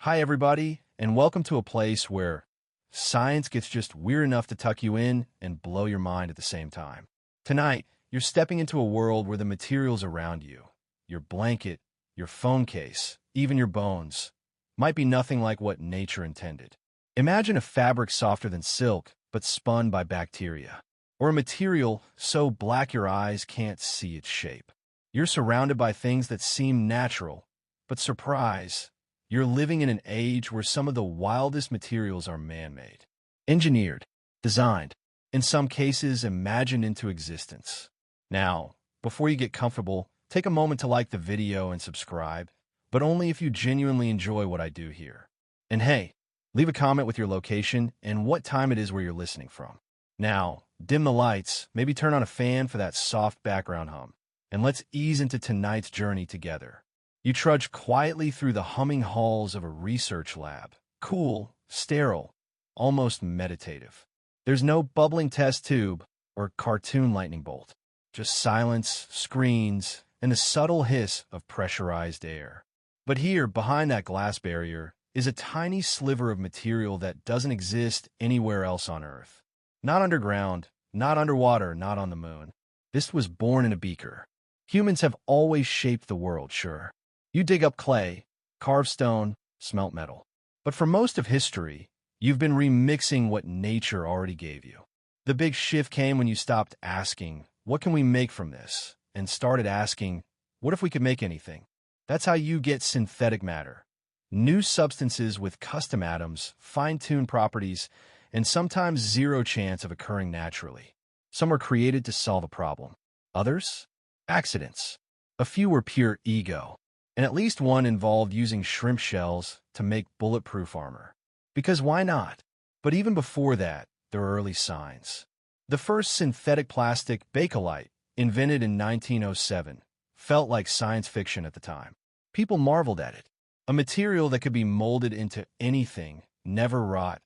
Hi, everybody, and welcome to a place where science gets just weird enough to tuck you in and blow your mind at the same time. Tonight, you're stepping into a world where the materials around you, your blanket, your phone case, even your bones, might be nothing like what nature intended. Imagine a fabric softer than silk, but spun by bacteria, or a material so black your eyes can't see its shape. You're surrounded by things that seem natural, but surprise, you're living in an age where some of the wildest materials are man-made, engineered, designed, in some cases imagined into existence. Now, before you get comfortable, take a moment to like the video and subscribe, but only if you genuinely enjoy what I do here. And hey, leave a comment with your location and what time it is where you're listening from. Now, dim the lights, maybe turn on a fan for that soft background hum, and let's ease into tonight's journey together. You trudge quietly through the humming halls of a research lab. Cool, sterile, almost meditative. There's no bubbling test tube or cartoon lightning bolt. Just silence, screens, and the subtle hiss of pressurized air. But here, behind that glass barrier, is a tiny sliver of material that doesn't exist anywhere else on Earth. Not underground, not underwater, not on the moon. This was born in a beaker. Humans have always shaped the world, sure. You dig up clay, carve stone, smelt metal. But for most of history, you've been remixing what nature already gave you. The big shift came when you stopped asking, what can we make from this? And started asking, what if we could make anything? That's how you get synthetic matter. New substances with custom atoms, fine-tuned properties, and sometimes zero chance of occurring naturally. Some were created to solve a problem. Others? Accidents. A few were pure ego. And at least one involved using shrimp shells to make bulletproof armor. Because why not? But even before that, there were early signs. The first synthetic plastic, Bakelite, invented in 1907, felt like science fiction at the time. People marveled at it. A material that could be molded into anything, never rot,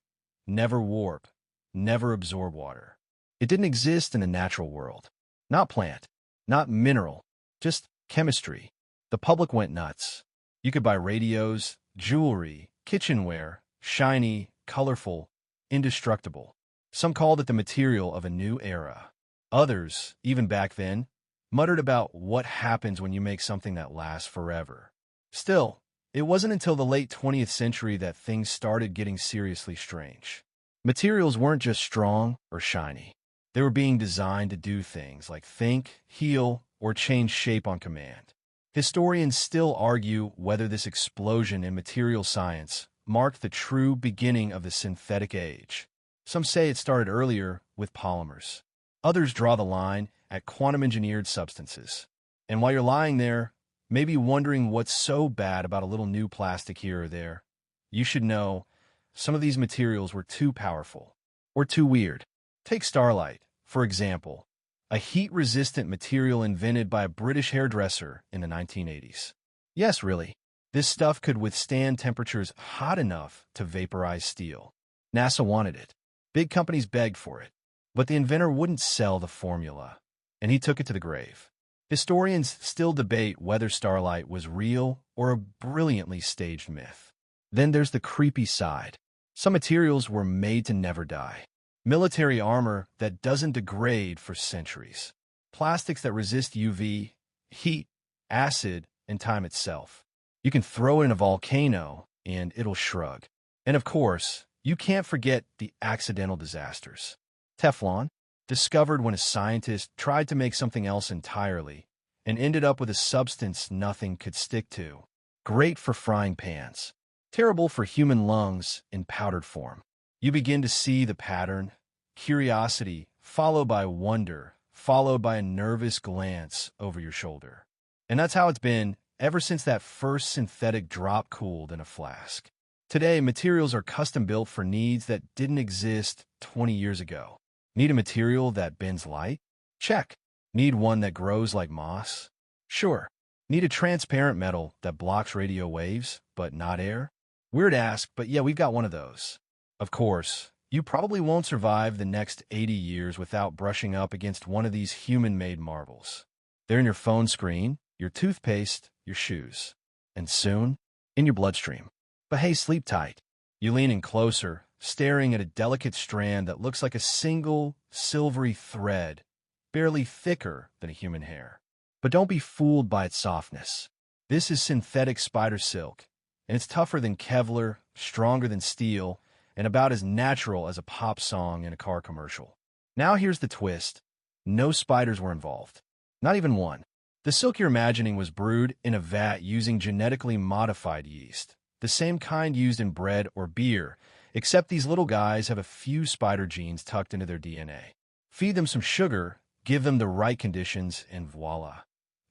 never warp, never absorb water. It didn't exist in the natural world. Not plant, not mineral, just chemistry. The public went nuts. You could buy radios, jewelry, kitchenware, shiny, colorful, indestructible. Some called it the material of a new era. Others, even back then, muttered about what happens when you make something that lasts forever. Still, it wasn't until the late 20th century that things started getting seriously strange. Materials weren't just strong or shiny. They were being designed to do things like think, heal, or change shape on command. Historians still argue whether this explosion in material science marked the true beginning of the synthetic age. Some say it started earlier with polymers. Others draw the line at quantum-engineered substances. And while you're lying there, maybe wondering what's so bad about a little new plastic here or there, you should know some of these materials were too powerful or too weird. Take starlight, for example. A heat-resistant material invented by a British hairdresser in the 1980s. Yes, really. This stuff could withstand temperatures hot enough to vaporize steel. NASA wanted it. Big companies begged for it. But the inventor wouldn't sell the formula, and he took it to the grave. Historians still debate whether starlight was real or a brilliantly staged myth. Then there's the creepy side. Some materials were made to never die. Military armor that doesn't degrade for centuries. Plastics that resist UV, heat, acid, and time itself. You can throw it in a volcano, and it'll shrug. And of course, you can't forget the accidental disasters. Teflon, discovered when a scientist tried to make something else entirely, and ended up with a substance nothing could stick to. Great for frying pans. Terrible for human lungs in powdered form. You begin to see the pattern, curiosity, followed by wonder, followed by a nervous glance over your shoulder. And that's how it's been ever since that first synthetic drop cooled in a flask. Today, materials are custom-built for needs that didn't exist 20 years ago. Need a material that bends light? Check. Need one that grows like moss? Sure. Need a transparent metal that blocks radio waves, but not air? Weird ask, but yeah, we've got one of those. Of course, you probably won't survive the next 80 years without brushing up against one of these human-made marvels. They're in your phone screen, your toothpaste, your shoes, and soon, in your bloodstream. But hey, sleep tight. You lean in closer, staring at a delicate strand that looks like a single, silvery thread, barely thicker than a human hair. But don't be fooled by its softness. This is synthetic spider silk, and it's tougher than Kevlar, stronger than steel, and about as natural as a pop song in a car commercial. Now here's the twist. No spiders were involved. Not even one. The silk you're imagining was brewed in a vat using genetically modified yeast, the same kind used in bread or beer, except these little guys have a few spider genes tucked into their DNA. Feed them some sugar, give them the right conditions, and voila.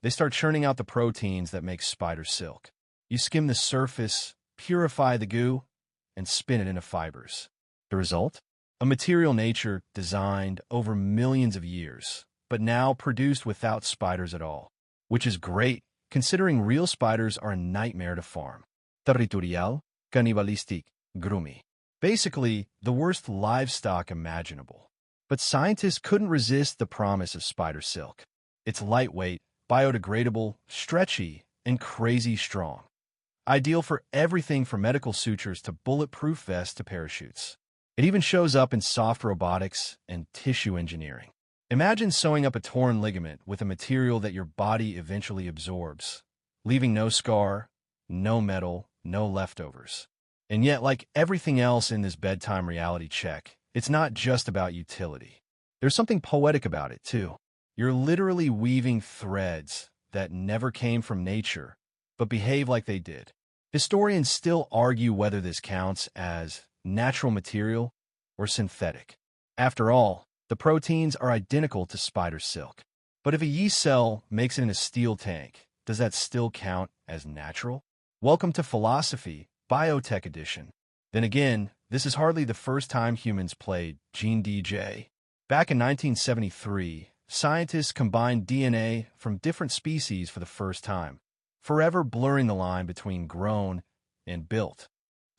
They start churning out the proteins that make spider silk. You skim the surface, purify the goo, and spin it into fibers. The result? A material nature designed over millions of years, but now produced without spiders at all. Which is great, considering real spiders are a nightmare to farm. Territorial, cannibalistic, groomy. Basically, the worst livestock imaginable. But scientists couldn't resist the promise of spider silk. It's lightweight, biodegradable, stretchy, and crazy strong. Ideal for everything from medical sutures to bulletproof vests to parachutes. It even shows up in soft robotics and tissue engineering. Imagine sewing up a torn ligament with a material that your body eventually absorbs, leaving no scar, no metal, no leftovers. And yet, like everything else in this bedtime reality check, it's not just about utility. There's something poetic about it, too. You're literally weaving threads that never came from nature, but behave like they did. Historians still argue whether this counts as natural material or synthetic. After all, the proteins are identical to spider silk. But if a yeast cell makes it in a steel tank, does that still count as natural? Welcome to Philosophy, Biotech Edition. Then again, this is hardly the first time humans played Gene DJ. Back in 1973, scientists combined DNA from different species for the first time, forever blurring the line between grown and built.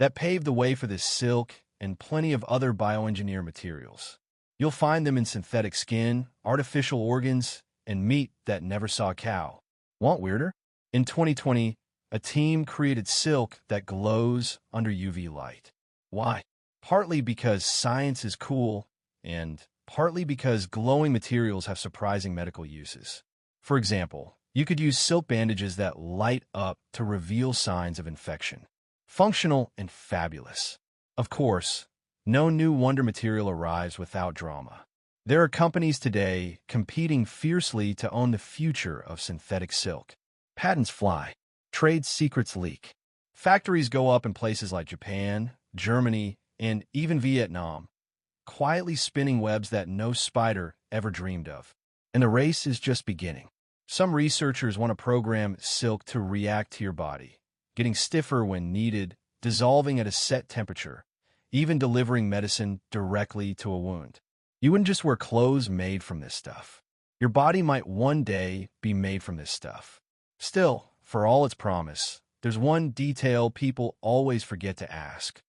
That paved the way for this silk and plenty of other bioengineered materials. You'll find them in synthetic skin, artificial organs, and meat that never saw a cow. Want weirder? In 2020, a team created silk that glows under UV light. Why? Partly because science is cool, and partly because glowing materials have surprising medical uses. For example, you could use silk bandages that light up to reveal signs of infection. Functional and fabulous. Of course, no new wonder material arrives without drama. There are companies today competing fiercely to own the future of synthetic silk. Patents fly. Trade secrets leak. Factories go up in places like Japan, Germany, and even Vietnam, quietly spinning webs that no spider ever dreamed of. And the race is just beginning. Some researchers want to program silk to react to your body, getting stiffer when needed, dissolving at a set temperature, even delivering medicine directly to a wound. You wouldn't just wear clothes made from this stuff. Your body might one day be made from this stuff. Still, for all its promise, there's one detail people always forget to ask.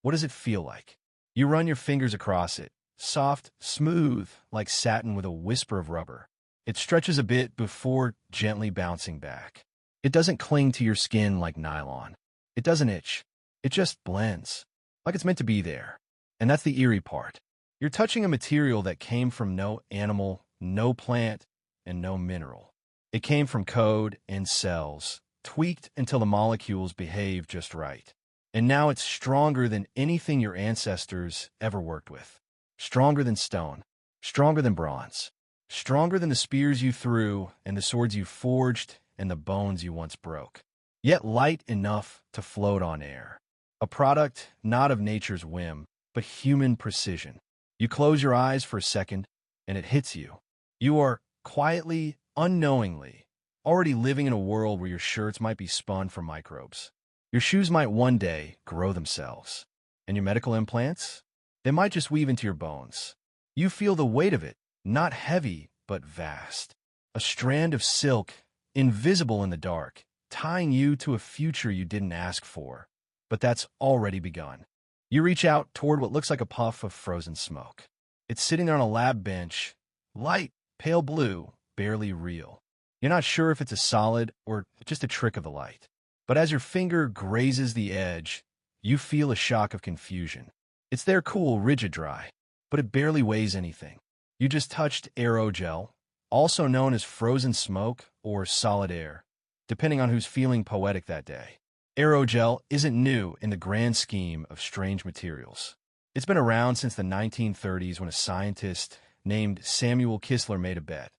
What does it feel like? You run your fingers across it, soft, smooth, like satin with a whisper of rubber. It stretches a bit before gently bouncing back. It doesn't cling to your skin like nylon. It doesn't itch. It just blends, like it's meant to be there. And that's the eerie part. You're touching a material that came from no animal, no plant, and no mineral. It came from code and cells, tweaked until the molecules behave just right. And now it's stronger than anything your ancestors ever worked with. Stronger than stone. Stronger than bronze. Stronger than the spears you threw and the swords you forged and the bones you once broke. Yet light enough to float on air. A product not of nature's whim, but human precision. You close your eyes for a second, and it hits you. You are quietly, unknowingly, already living in a world where your shirts might be spun from microbes. Your shoes might one day grow themselves. And your medical implants? They might just weave into your bones. You feel the weight of it, not heavy, but vast. A strand of silk, invisible in the dark, tying you to a future you didn't ask for. But that's already begun. You reach out toward what looks like a puff of frozen smoke. It's sitting there on a lab bench, light, pale blue, barely real. You're not sure if it's a solid or just a trick of the light. But as your finger grazes the edge, you feel a shock of confusion. It's there cool, rigid, dry, but it barely weighs anything. You just touched aerogel, also known as frozen smoke or solid air, depending on who's feeling poetic that day. Aerogel isn't new in the grand scheme of strange materials. It's been around since the 1930s when a scientist named Samuel Kistler made a bet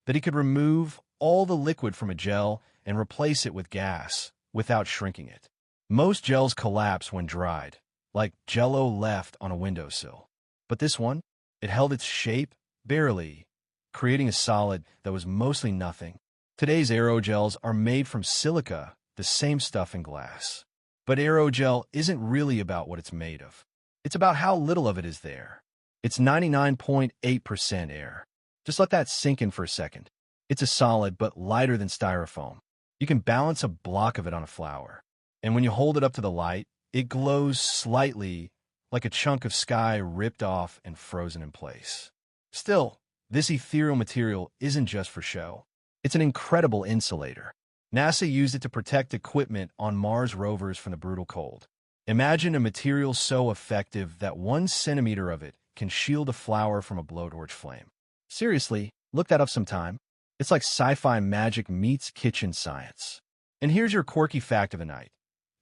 that he could remove all the liquid from a gel and replace it with gas without shrinking it. Most gels collapse when dried, like Jell-O left on a windowsill. But this one, it held its shape, barely, creating a solid that was mostly nothing. Today's aerogels are made from silica, the same stuff in glass. But aerogel isn't really about what it's made of. It's about how little of it is there. It's 99.8% air. Just let that sink in for a second. It's a solid but lighter than styrofoam. You can balance a block of it on a flower. And when you hold it up to the light, it glows slightly like a chunk of sky ripped off and frozen in place. Still, this ethereal material isn't just for show. It's an incredible insulator. NASA used it to protect equipment on Mars rovers from the brutal cold. Imagine a material so effective that 1 centimeter of it can shield a flower from a blowtorch flame. Seriously, look that up sometime. It's like sci-fi magic meets kitchen science. And here's your quirky fact of the night.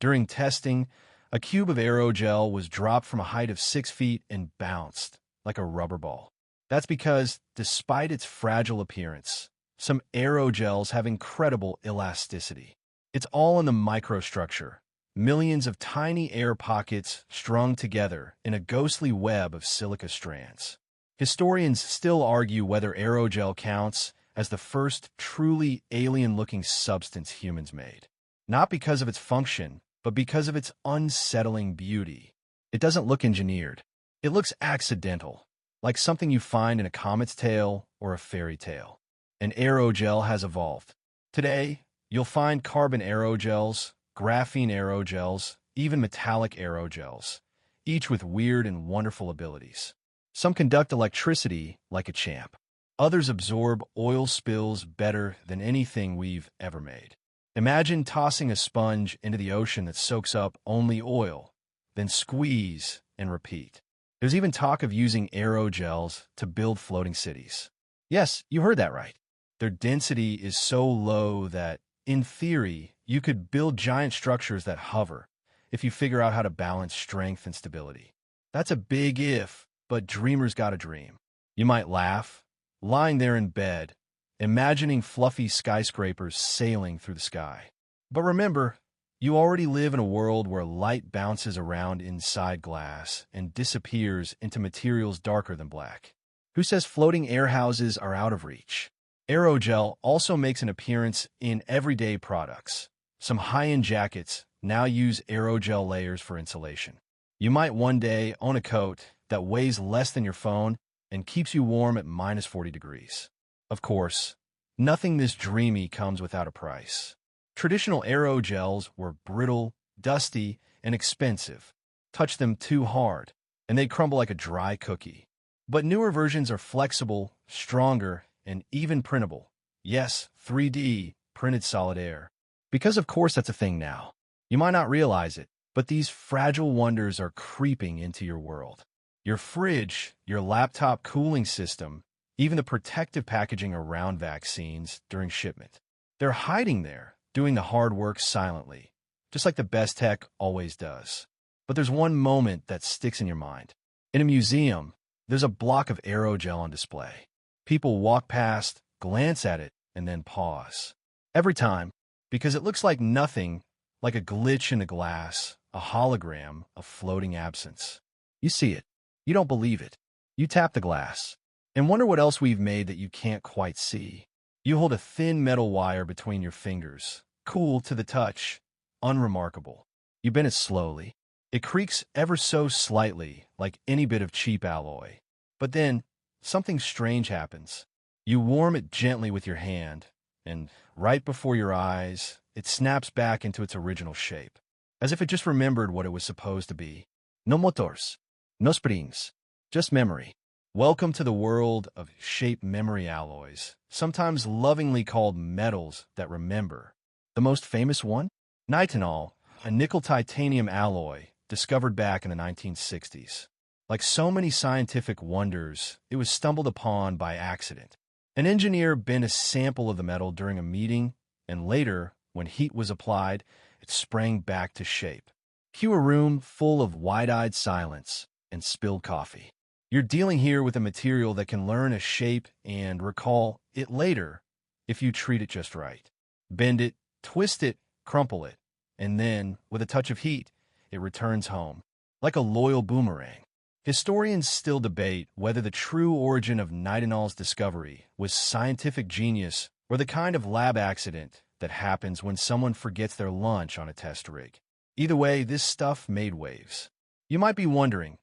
During testing, a cube of aerogel was dropped from a height of 6 feet and bounced like a rubber ball. That's because, despite its fragile appearance, some aerogels have incredible elasticity. It's all in the microstructure, millions of tiny air pockets strung together in a ghostly web of silica strands. Historians still argue whether aerogel counts as the first truly alien-looking substance humans made. Not because of its function, but because of its unsettling beauty. It doesn't look engineered. It looks accidental, like something you find in a comet's tail or a fairy tale. And aerogel has evolved. Today, you'll find carbon aerogels, graphene aerogels, even metallic aerogels, each with weird and wonderful abilities. Some conduct electricity like a champ. Others absorb oil spills better than anything we've ever made. Imagine tossing a sponge into the ocean that soaks up only oil, then squeeze and repeat. There's even talk of using aerogels to build floating cities. Yes, you heard that right. Their density is so low that, in theory, you could build giant structures that hover if you figure out how to balance strength and stability. That's a big if, but dreamers gotta dream. You might laugh, lying there in bed, imagining fluffy skyscrapers sailing through the sky. But remember, you already live in a world where light bounces around inside glass and disappears into materials darker than black. Who says floating air houses are out of reach? Aerogel also makes an appearance in everyday products. Some high-end jackets now use aerogel layers for insulation. You might one day own a coat that weighs less than your phone and keeps you warm at minus 40 degrees. Of course, nothing this dreamy comes without a price. Traditional aerogels were brittle, dusty, and expensive. Touch them too hard, and they'd crumble like a dry cookie. But newer versions are flexible, stronger, and even printable. Yes, 3D, printed solid air. Because of course that's a thing now. You might not realize it, but these fragile wonders are creeping into your world. Your fridge, your laptop cooling system, even the protective packaging around vaccines during shipment. They're hiding there, doing the hard work silently, just like the best tech always does. But there's one moment that sticks in your mind. In a museum, there's a block of aerogel on display. People walk past, glance at it, and then pause. Every time, because it looks like nothing, like a glitch in the glass, a hologram of floating absence. You see it. You don't believe it. You tap the glass and wonder what else we've made that you can't quite see. You hold a thin metal wire between your fingers, cool to the touch, unremarkable. You bend it slowly. It creaks ever so slightly, like any bit of cheap alloy. But then, something strange happens. You warm it gently with your hand, and right before your eyes, it snaps back into its original shape, as if it just remembered what it was supposed to be. No motors, no springs, just memory. Welcome to the world of shape memory alloys, sometimes lovingly called metals that remember. The most famous one? Nitinol, a nickel-titanium alloy, discovered back in the 1960s. Like so many scientific wonders, it was stumbled upon by accident. An engineer bent a sample of the metal during a meeting, and later, when heat was applied, it sprang back to shape. Cue a room full of wide-eyed silence and spilled coffee. You're dealing here with a material that can learn a shape and recall it later if you treat it just right. Bend it, twist it, crumple it, and then, with a touch of heat, it returns home, like a loyal boomerang. Historians still debate whether the true origin of nitinol's discovery was scientific genius or the kind of lab accident that happens when someone forgets their lunch on a test rig. Either way, this stuff made waves. You might be wondering,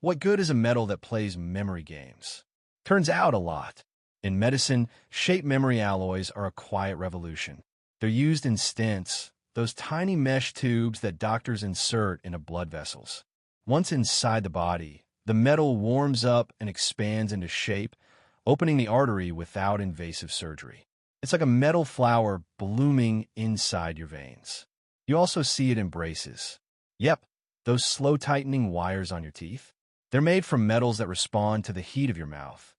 what good is a metal that plays memory games? Turns out a lot. In medicine, shape memory alloys are a quiet revolution. They're used in stents, those tiny mesh tubes that doctors insert into blood vessels. Once inside the body, the metal warms up and expands into shape, opening the artery without invasive surgery. It's like a metal flower blooming inside your veins. You also see it in braces. Yep, those slow-tightening wires on your teeth. They're made from metals that respond to the heat of your mouth,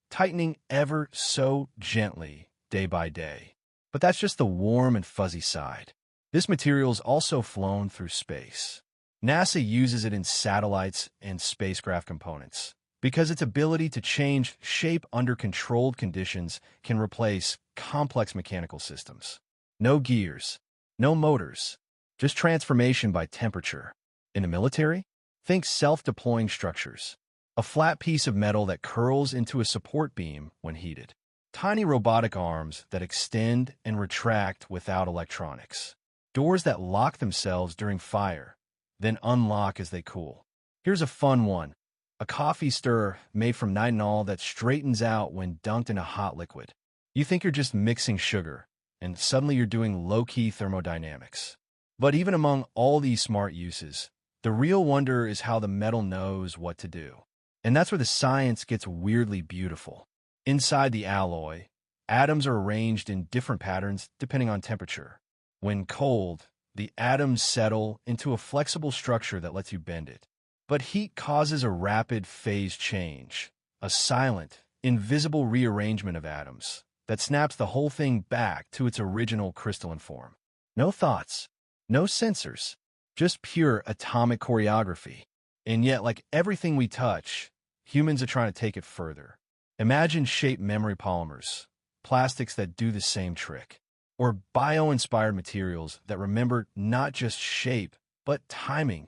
tightening ever so gently day by day. But that's just the warm and fuzzy side. This material's also flown through space. NASA uses it in satellites and spacecraft components because its ability to change shape under controlled conditions can replace complex mechanical systems. No gears, no motors, just transformation by temperature. In the military, think self-deploying structures, a flat piece of metal that curls into a support beam when heated. Tiny robotic arms that extend and retract without electronics. Doors that lock themselves during fire, then unlock as they cool. Here's a fun one. A coffee stirrer made from nitinol that straightens out when dunked in a hot liquid. You think you're just mixing sugar, and suddenly you're doing low-key thermodynamics. But even among all these smart uses, the real wonder is how the metal knows what to do. And that's where the science gets weirdly beautiful. Inside the alloy, atoms are arranged in different patterns depending on temperature. When cold, the atoms settle into a flexible structure that lets you bend it. But heat causes a rapid phase change, a silent, invisible rearrangement of atoms that snaps the whole thing back to its original crystalline form. No thoughts, no sensors, just pure atomic choreography. And yet, like everything we touch, humans are trying to take it further. Imagine shape memory polymers, plastics that do the same trick, or bio-inspired materials that remember not just shape, but timing,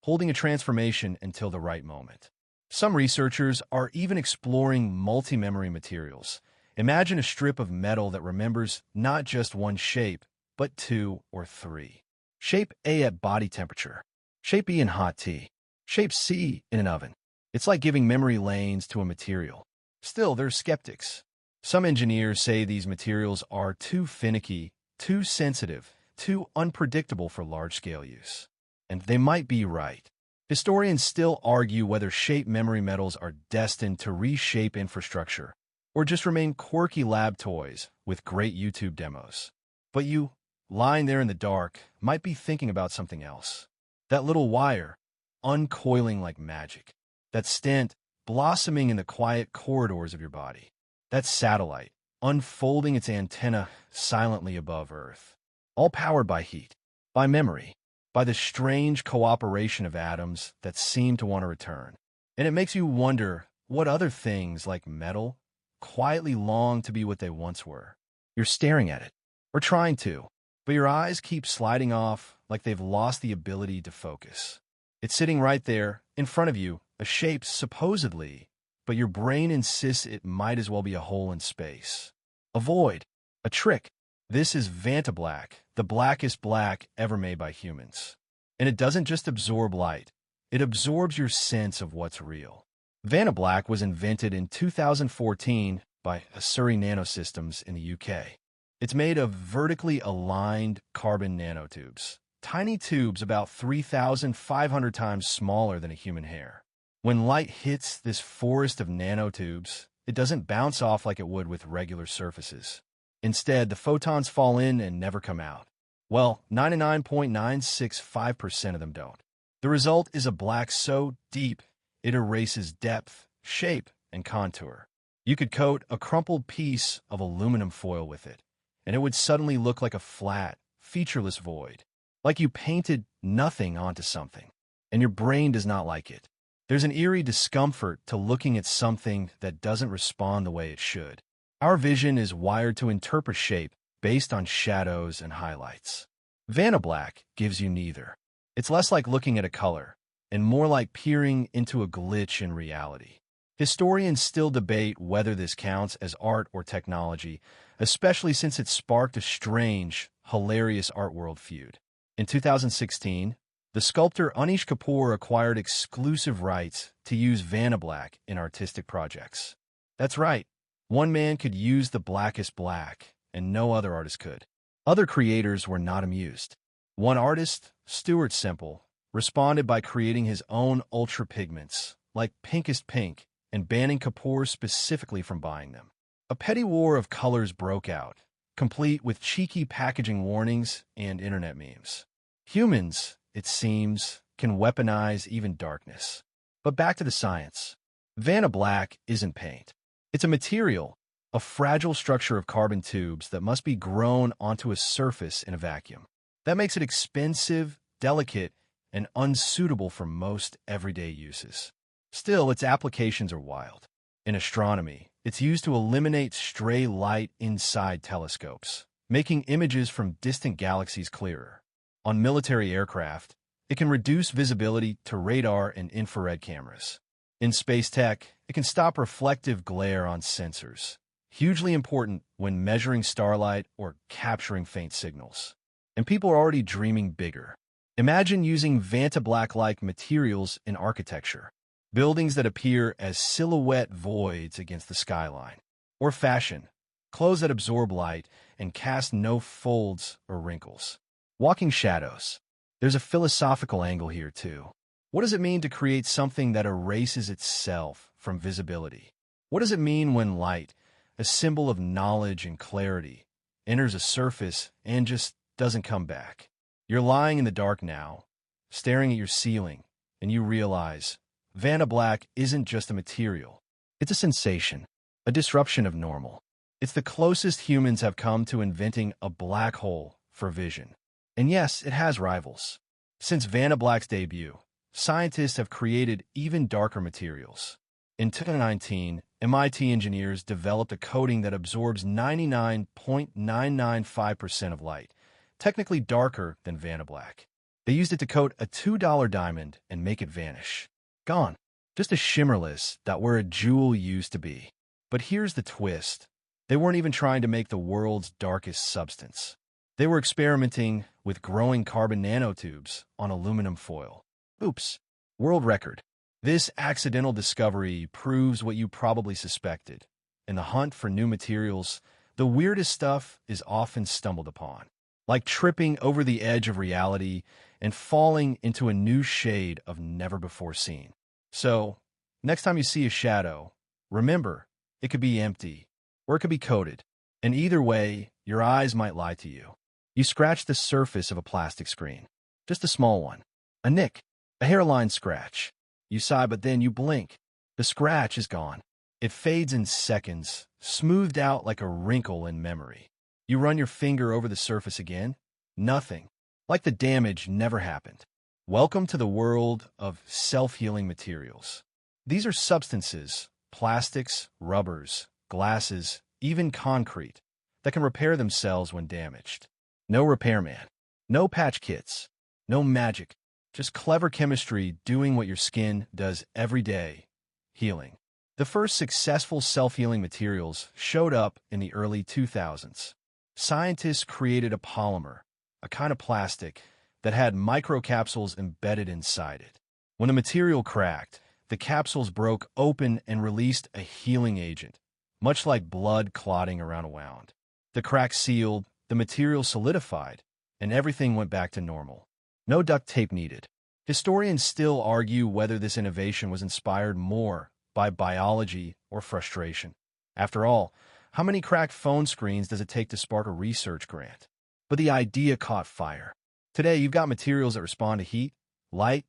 holding a transformation until the right moment. Some researchers are even exploring multi-memory materials. Imagine a strip of metal that remembers not just one shape, but two or three. Shape A at body temperature, shape B in hot tea, shape C in an oven. It's like giving memory lanes to a material. Still, there's skeptics. Some engineers say these materials are too finicky, too sensitive, too unpredictable for large-scale use. And they might be right. Historians still argue whether shape memory metals are destined to reshape infrastructure or just remain quirky lab toys with great YouTube demos. But you, lying there in the dark, might be thinking about something else. That little wire, uncoiling like magic. That stent, blossoming in the quiet corridors of your body. That satellite, unfolding its antenna silently above Earth. All powered by heat, by memory, by the strange cooperation of atoms that seem to want to return. And it makes you wonder what other things, like metal, quietly long to be what they once were. You're staring at it, or trying to, but your eyes keep sliding off like they've lost the ability to focus. It's sitting right there, in front of you, a shape supposedly, but your brain insists it might as well be a hole in space. A void, a trick. This is Vantablack, the blackest black ever made by humans. And it doesn't just absorb light, it absorbs your sense of what's real. Vantablack was invented in 2014 by Surrey Nanosystems in the UK. It's made of vertically aligned carbon nanotubes, tiny tubes about 3,500 times smaller than a human hair. When light hits this forest of nanotubes, it doesn't bounce off like it would with regular surfaces. Instead, the photons fall in and never come out. Well, 99.965% of them don't. The result is a black so deep it erases depth, shape, and contour. You could coat a crumpled piece of aluminum foil with it, and it would suddenly look like a flat, featureless void, like you painted nothing onto something, and your brain does not like it. There's an eerie discomfort to looking at something that doesn't respond the way it should. Our vision is wired to interpret shape based on shadows and highlights. Vantablack gives you neither. It's less like looking at a color, and more like peering into a glitch in reality. Historians still debate whether this counts as art or technology, especially since it sparked a strange, hilarious art world feud. In 2016, the sculptor Anish Kapoor acquired exclusive rights to use Vantablack in artistic projects. That's right, one man could use the blackest black, and no other artist could. Other creators were not amused. One artist, Stuart Semple, responded by creating his own ultra pigments, like pinkest pink, and banning Kapoor specifically from buying them. A petty war of colors broke out, complete with cheeky packaging warnings and internet memes. Humans, it seems, can weaponize even darkness. But back to the science. Vantablack isn't paint. It's a material, a fragile structure of carbon tubes that must be grown onto a surface in a vacuum. That makes it expensive, delicate, and unsuitable for most everyday uses. Still, its applications are wild. In astronomy, it's used to eliminate stray light inside telescopes, making images from distant galaxies clearer. On military aircraft, it can reduce visibility to radar and infrared cameras. In space tech, it can stop reflective glare on sensors, hugely important when measuring starlight or capturing faint signals. And people are already dreaming bigger. Imagine using Vantablack-like materials in architecture. Buildings that appear as silhouette voids against the skyline. Or fashion, clothes that absorb light and cast no folds or wrinkles. Walking shadows. There's a philosophical angle here, too. What does it mean to create something that erases itself from visibility? What does it mean when light, a symbol of knowledge and clarity, enters a surface and just doesn't come back? You're lying in the dark now, staring at your ceiling, and you realize Vantablack isn't just a material. It's a sensation, a disruption of normal. It's the closest humans have come to inventing a black hole for vision. And yes, it has rivals. Since Vantablack's debut, scientists have created even darker materials. In 2019, MIT engineers developed a coating that absorbs 99.995% of light, technically darker than Vantablack. They used it to coat a $2 diamond and make it vanish. Gone. Just a shimmerless dot where a jewel used to be. But here's the twist. They weren't even trying to make the world's darkest substance. They were experimenting with growing carbon nanotubes on aluminum foil. Oops. World record. This accidental discovery proves what you probably suspected. In the hunt for new materials, the weirdest stuff is often stumbled upon, like tripping over the edge of reality and falling into a new shade of never before seen. So, next time you see a shadow, remember, it could be empty, or it could be coated, and either way, your eyes might lie to you. You scratch the surface of a plastic screen, just a small one, a nick, a hairline scratch. You sigh, but then you blink. The scratch is gone. It fades in seconds, smoothed out like a wrinkle in memory. You run your finger over the surface again, nothing, like the damage never happened. Welcome to the world of self-healing materials. These are substances, plastics, rubbers, glasses, even concrete, that can repair themselves when damaged. No repairman, no patch kits, no magic, just clever chemistry doing what your skin does every day, healing. The first successful self-healing materials showed up in the early 2000s. Scientists created a polymer, a kind of plastic, that had microcapsules embedded inside it. When the material cracked, the capsules broke open and released a healing agent, much like blood clotting around a wound. The crack sealed, the material solidified, and everything went back to normal. No duct tape needed. Historians still argue whether this innovation was inspired more by biology or frustration. After all, how many cracked phone screens does it take to spark a research grant? But the idea caught fire. Today, you've got materials that respond to heat, light,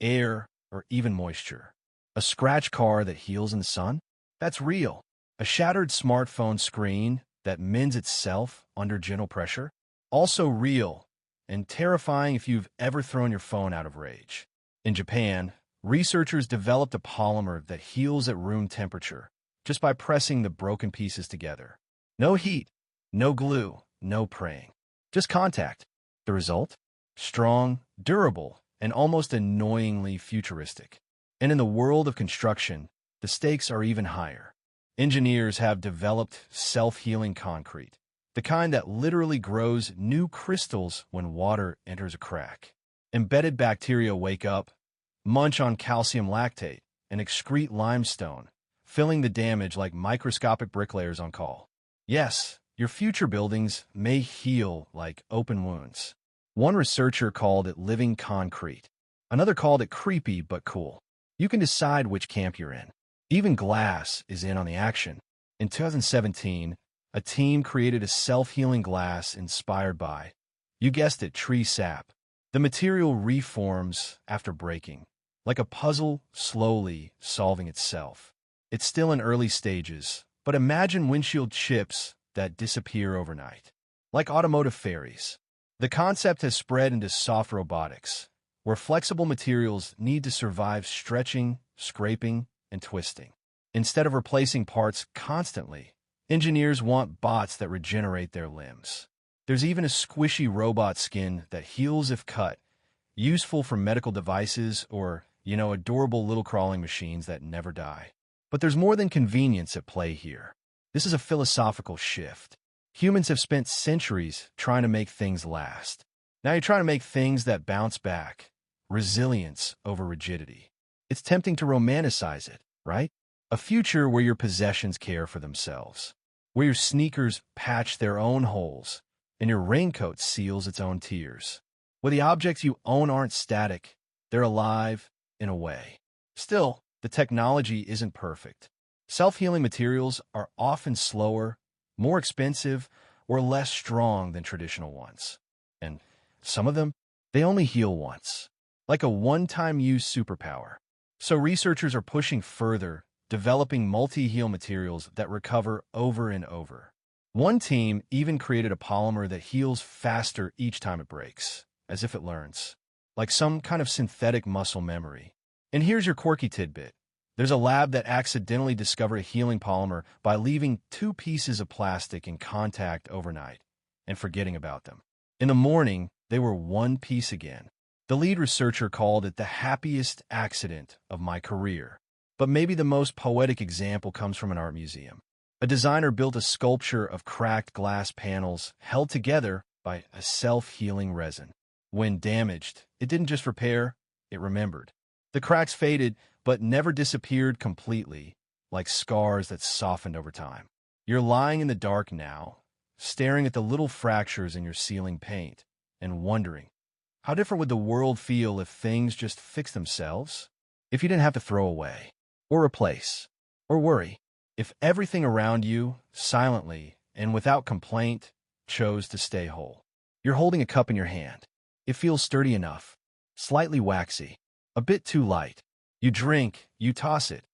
air, or even moisture. A scratched car that heals in the sun? That's real. A shattered smartphone screen that mends itself under gentle pressure? Also real, and terrifying if you've ever thrown your phone out of rage. In Japan, researchers developed a polymer that heals at room temperature just by pressing the broken pieces together. No heat, no glue, no praying. Just contact. The result? Strong, durable, and almost annoyingly futuristic. And in the world of construction, the stakes are even higher. Engineers have developed self-healing concrete, the kind that literally grows new crystals when water enters a crack. Embedded bacteria wake up, munch on calcium lactate, and excrete limestone, filling the damage like microscopic bricklayers on call. Yes, your future buildings may heal like open wounds. One researcher called it living concrete. Another called it creepy but cool. You can decide which camp you're in. Even glass is in on the action. In 2017, a team created a self-healing glass inspired by, you guessed it, tree sap. The material reforms after breaking, like a puzzle slowly solving itself. It's still in early stages, but imagine windshield chips that disappear overnight. Like automotive fairies. The concept has spread into soft robotics, where flexible materials need to survive stretching, scraping, and twisting. Instead of replacing parts constantly, engineers want bots that regenerate their limbs. There's even a squishy robot skin that heals if cut, useful for medical devices or, adorable little crawling machines that never die. But there's more than convenience at play here. This is a philosophical shift. Humans have spent centuries trying to make things last. Now you're trying to make things that bounce back. Resilience over rigidity. It's tempting to romanticize it, right? A future where your possessions care for themselves, where your sneakers patch their own holes, and your raincoat seals its own tears. Where the objects you own aren't static, they're alive in a way. Still, the technology isn't perfect. Self-healing materials are often slower, more expensive, or less strong than traditional ones. And some of them, they only heal once, like a one-time use superpower. So researchers are pushing further, developing multi-heal materials that recover over and over. One team even created a polymer that heals faster each time it breaks, as if it learns, like some kind of synthetic muscle memory. And here's your quirky tidbit. There's a lab that accidentally discovered a healing polymer by leaving 2 pieces of plastic in contact overnight and forgetting about them. In the morning, they were one piece again. The lead researcher called it the happiest accident of my career. But maybe the most poetic example comes from an art museum. A designer built a sculpture of cracked glass panels held together by a self-healing resin. When damaged, it didn't just repair, it remembered. The cracks faded, but never disappeared completely, like scars that softened over time. You're lying in the dark now, staring at the little fractures in your ceiling paint, and wondering, how different would the world feel if things just fixed themselves? If you didn't have to throw away, or replace, or worry. If everything around you, silently and without complaint, chose to stay whole. You're holding a cup in your hand. It feels sturdy enough, slightly waxy, a bit too light. You drink, you toss it,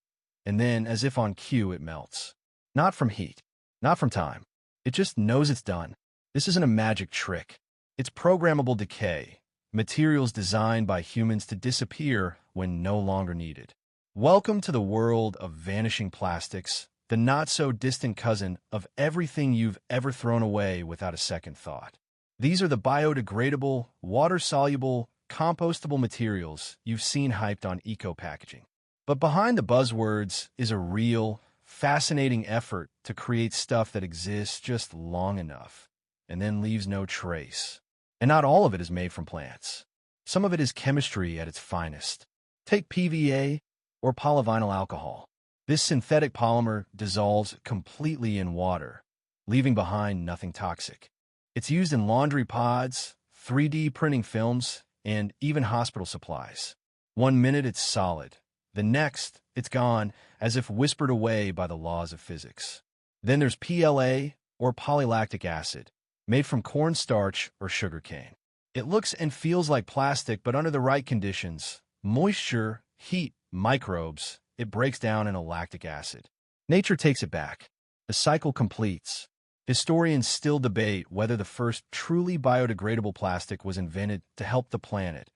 and then, as if on cue, it melts. Not from heat, not from time. It just knows it's done. This isn't a magic trick. It's programmable decay, materials designed by humans to disappear when no longer needed. Welcome to the world of vanishing plastics, the not-so-distant cousin of everything you've ever thrown away without a second thought. These are the biodegradable, water-soluble, compostable materials you've seen hyped on eco-packaging. But behind the buzzwords is a real, fascinating effort to create stuff that exists just long enough and then leaves no trace. And not all of it is made from plants. Some of it is chemistry at its finest. Take PVA or polyvinyl alcohol. This synthetic polymer dissolves completely in water, leaving behind nothing toxic. It's used in laundry pods, 3D printing films, and even hospital supplies. 1 minute it's solid. The next, it's gone, as if whispered away by the laws of physics. Then there's PLA, or polylactic acid, made from cornstarch or sugarcane. It looks and feels like plastic, but under the right conditions, Moisture, heat, microbes, it breaks down into lactic acid. Nature takes it back. The cycle completes. Historians still debate whether the first truly biodegradable plastic was invented to help the planet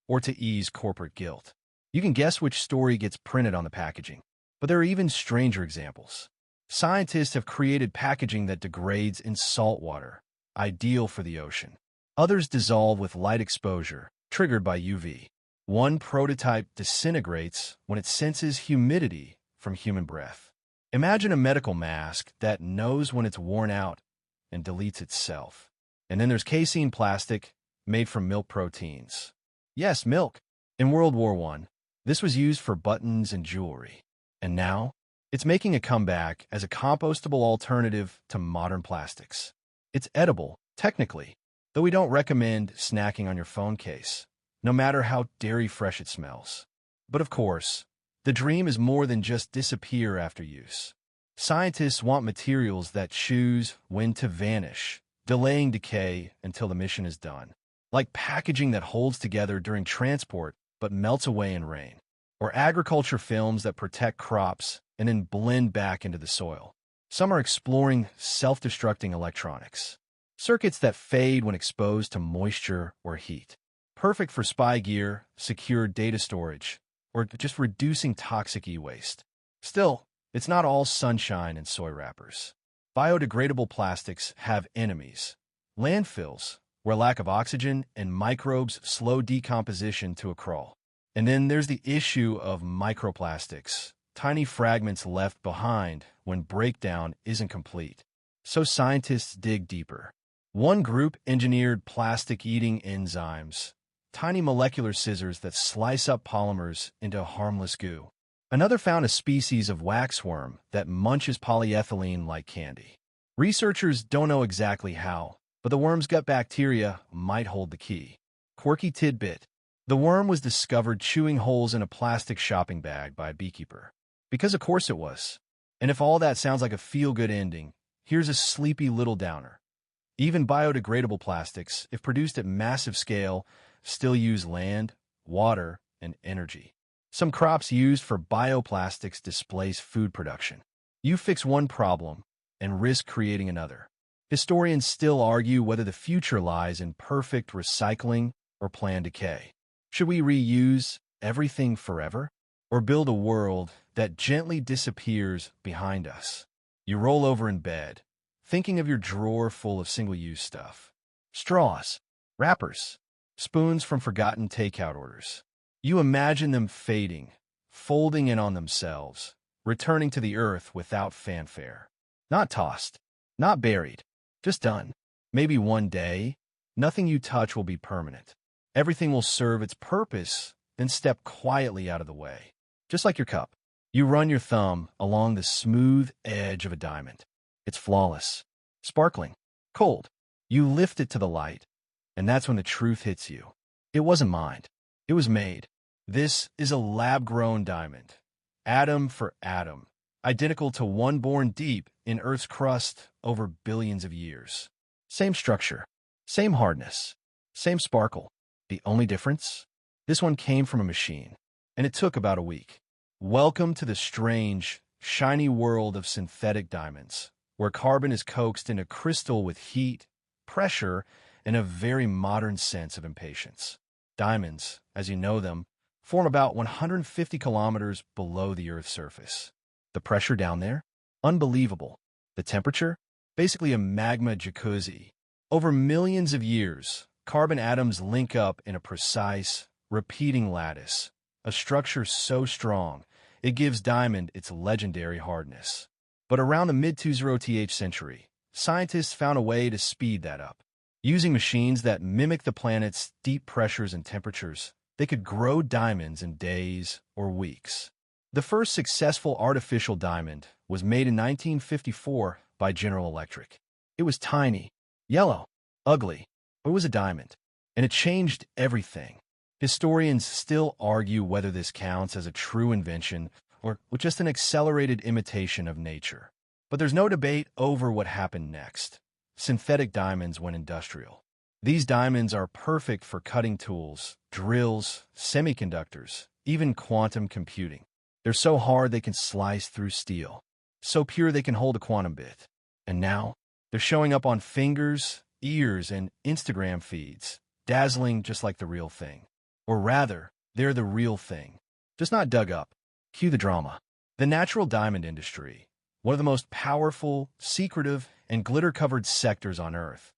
or to ease corporate guilt. You can guess which story gets printed on the packaging. But there are even stranger examples. Scientists have created packaging that degrades in salt water, ideal for the ocean. Others dissolve with light exposure, triggered by UV. One prototype disintegrates when it senses humidity from human breath. Imagine a medical mask that knows when it's worn out and deletes itself. And then there's casein plastic made from milk proteins. Yes, milk. In World War I, this was used for buttons and jewelry. And now, it's making a comeback as a compostable alternative to modern plastics. It's edible, technically, though we don't recommend snacking on your phone case, no matter how dairy fresh it smells. But of course, the dream is more than just disappear after use. Scientists want materials that choose when to vanish, delaying decay until the mission is done. Like packaging that holds together during transport but melts away in rain. Or agriculture films that protect crops and then blend back into the soil. Some are exploring self-destructing electronics. Circuits that fade when exposed to moisture or heat. Perfect for spy gear, secure data storage, or just reducing toxic e-waste. Still, it's not all sunshine and soy wrappers. Biodegradable plastics have enemies. Landfills, where lack of oxygen and microbes slow decomposition to a crawl. And then there's the issue of microplastics, tiny fragments left behind when breakdown isn't complete. So scientists dig deeper. One group engineered plastic-eating enzymes, tiny molecular scissors that slice up polymers into harmless goo. Another found a species of waxworm that munches polyethylene like candy. Researchers don't know exactly how, but the worm's gut bacteria might hold the key. Quirky tidbit. The worm was discovered chewing holes in a plastic shopping bag by a beekeeper. Because of course it was. And if all that sounds like a feel-good ending, here's a sleepy little downer. Even biodegradable plastics, if produced at massive scale, still use land, water, and energy. Some crops used for bioplastics displace food production. You fix one problem and risk creating another. Historians still argue whether the future lies in perfect recycling or planned decay. Should we reuse everything forever, or build a world that gently disappears behind us? You roll over in bed, thinking of your drawer full of single-use stuff. Straws, wrappers, spoons from forgotten takeout orders. You imagine them fading, folding in on themselves, returning to the earth without fanfare. Not tossed, not buried, just done. Maybe one day, nothing you touch will be permanent. Everything will serve its purpose, then step quietly out of the way. Just like your cup. You run your thumb along the smooth edge of a diamond. It's flawless, sparkling, cold. You lift it to the light, and that's when the truth hits you. It wasn't mined. It was made. This is a lab-grown diamond, atom for atom, identical to one born deep in Earth's crust over billions of years. Same structure, same hardness, same sparkle. The only difference? This one came from a machine, and it took about a week. Welcome to the strange, shiny world of synthetic diamonds, where carbon is coaxed into crystal with heat, pressure, and a very modern sense of impatience. Diamonds, as you know them, form about 150 kilometers below the Earth's surface. The pressure down there? Unbelievable. The temperature? Basically a magma jacuzzi. Over millions of years, carbon atoms link up in a precise, repeating lattice, a structure so strong, it gives diamond its legendary hardness. But around the mid-20th century, scientists found a way to speed that up. Using machines that mimic the planet's deep pressures and temperatures, they could grow diamonds in days or weeks. The first successful artificial diamond was made in 1954 by General Electric. It was tiny, yellow, ugly, but it was a diamond, and it changed everything. Historians still argue whether this counts as a true invention or just an accelerated imitation of nature. But there's no debate over what happened next. Synthetic diamonds went industrial. These diamonds are perfect for cutting tools, drills, semiconductors, even quantum computing. They're so hard they can slice through steel, so pure they can hold a quantum bit. And now, they're showing up on fingers, ears, and Instagram feeds, dazzling just like the real thing. Or rather, they're the real thing, just not dug up. Cue the drama. The natural diamond industry, one of the most powerful, secretive, and glitter-covered sectors on Earth,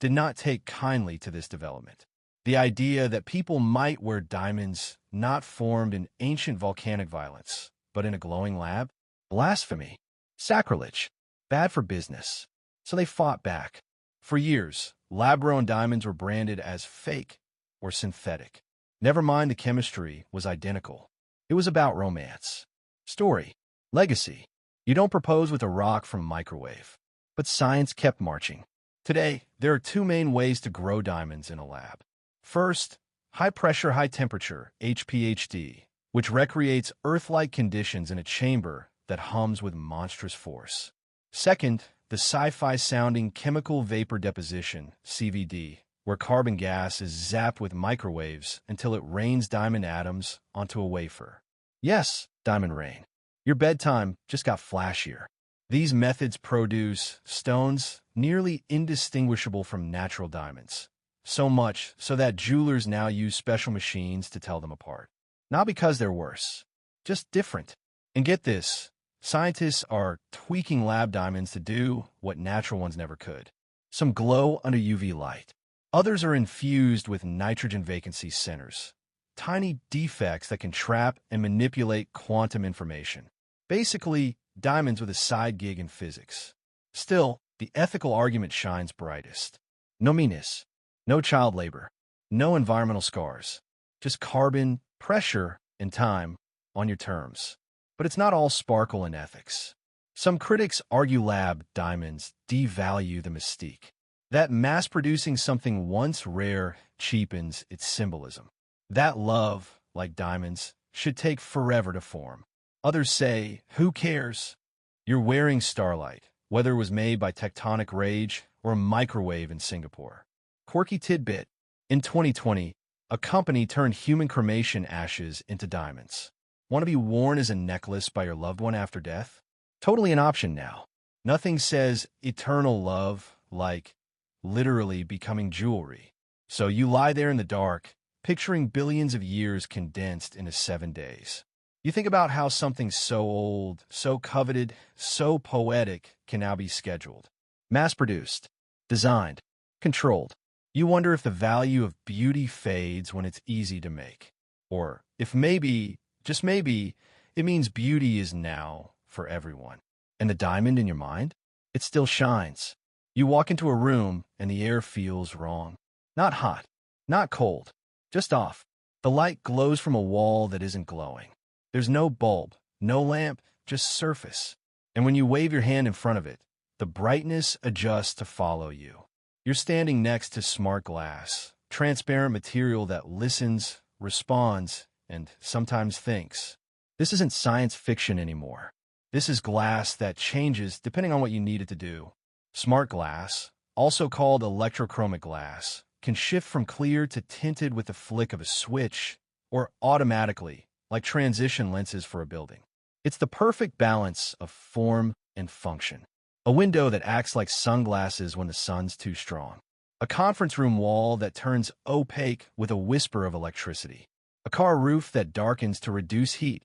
did not take kindly to this development. The idea that people might wear diamonds not formed in ancient volcanic violence, but in a glowing lab? Blasphemy. Sacrilege. Bad for business. So they fought back. For years, lab-grown diamonds were branded as fake or synthetic. Never mind the chemistry was identical. It was about romance. Story. Legacy. You don't propose with a rock from a microwave. But science kept marching. Today, there are two main ways to grow diamonds in a lab. First, high-pressure, high-temperature, HPHD, which recreates Earth-like conditions in a chamber that hums with monstrous force. Second, the sci-fi sounding chemical vapor deposition, CVD, where carbon gas is zapped with microwaves until it rains diamond atoms onto a wafer. Yes, diamond rain. Your bedtime just got flashier. These methods produce stones nearly indistinguishable from natural diamonds. So much so that jewelers now use special machines to tell them apart. Not because they're worse, just different. And get this, scientists are tweaking lab diamonds to do what natural ones never could. Some glow under UV light. Others are infused with nitrogen vacancy centers, tiny defects that can trap and manipulate quantum information. Basically, diamonds with a side gig in physics. Still, the ethical argument shines brightest. No meanness, no child labor, no environmental scars, just carbon, pressure, and time on your terms. But it's not all sparkle and ethics. Some critics argue lab diamonds devalue the mystique, that mass-producing something once rare cheapens its symbolism. That love, like diamonds, should take forever to form. Others say, who cares? You're wearing starlight, whether it was made by tectonic rage or a microwave in Singapore. Quirky tidbit. In 2020, a company turned human cremation ashes into diamonds. Want to be worn as a necklace by your loved one after death? Totally an option now. Nothing says eternal love like literally becoming jewelry. So you lie there in the dark, picturing billions of years condensed into 7 days. You think about how something so old, so coveted, so poetic can now be scheduled, mass-produced, designed, controlled. You wonder if the value of beauty fades when it's easy to make. Or if maybe, just maybe, it means beauty is now for everyone. And the diamond in your mind? It still shines. You walk into a room and the air feels wrong. Not hot, not cold, just off. The light glows from a wall that isn't glowing. There's no bulb, no lamp, just surface. And when you wave your hand in front of it, the brightness adjusts to follow you. You're standing next to smart glass, transparent material that listens, responds, and sometimes thinks. This isn't science fiction anymore. This is glass that changes depending on what you need it to do. Smart glass, also called electrochromic glass, can shift from clear to tinted with the flick of a switch, or automatically, like transition lenses for a building. It's the perfect balance of form and function. A window that acts like sunglasses when the sun's too strong. A conference room wall that turns opaque with a whisper of electricity. A car roof that darkens to reduce heat.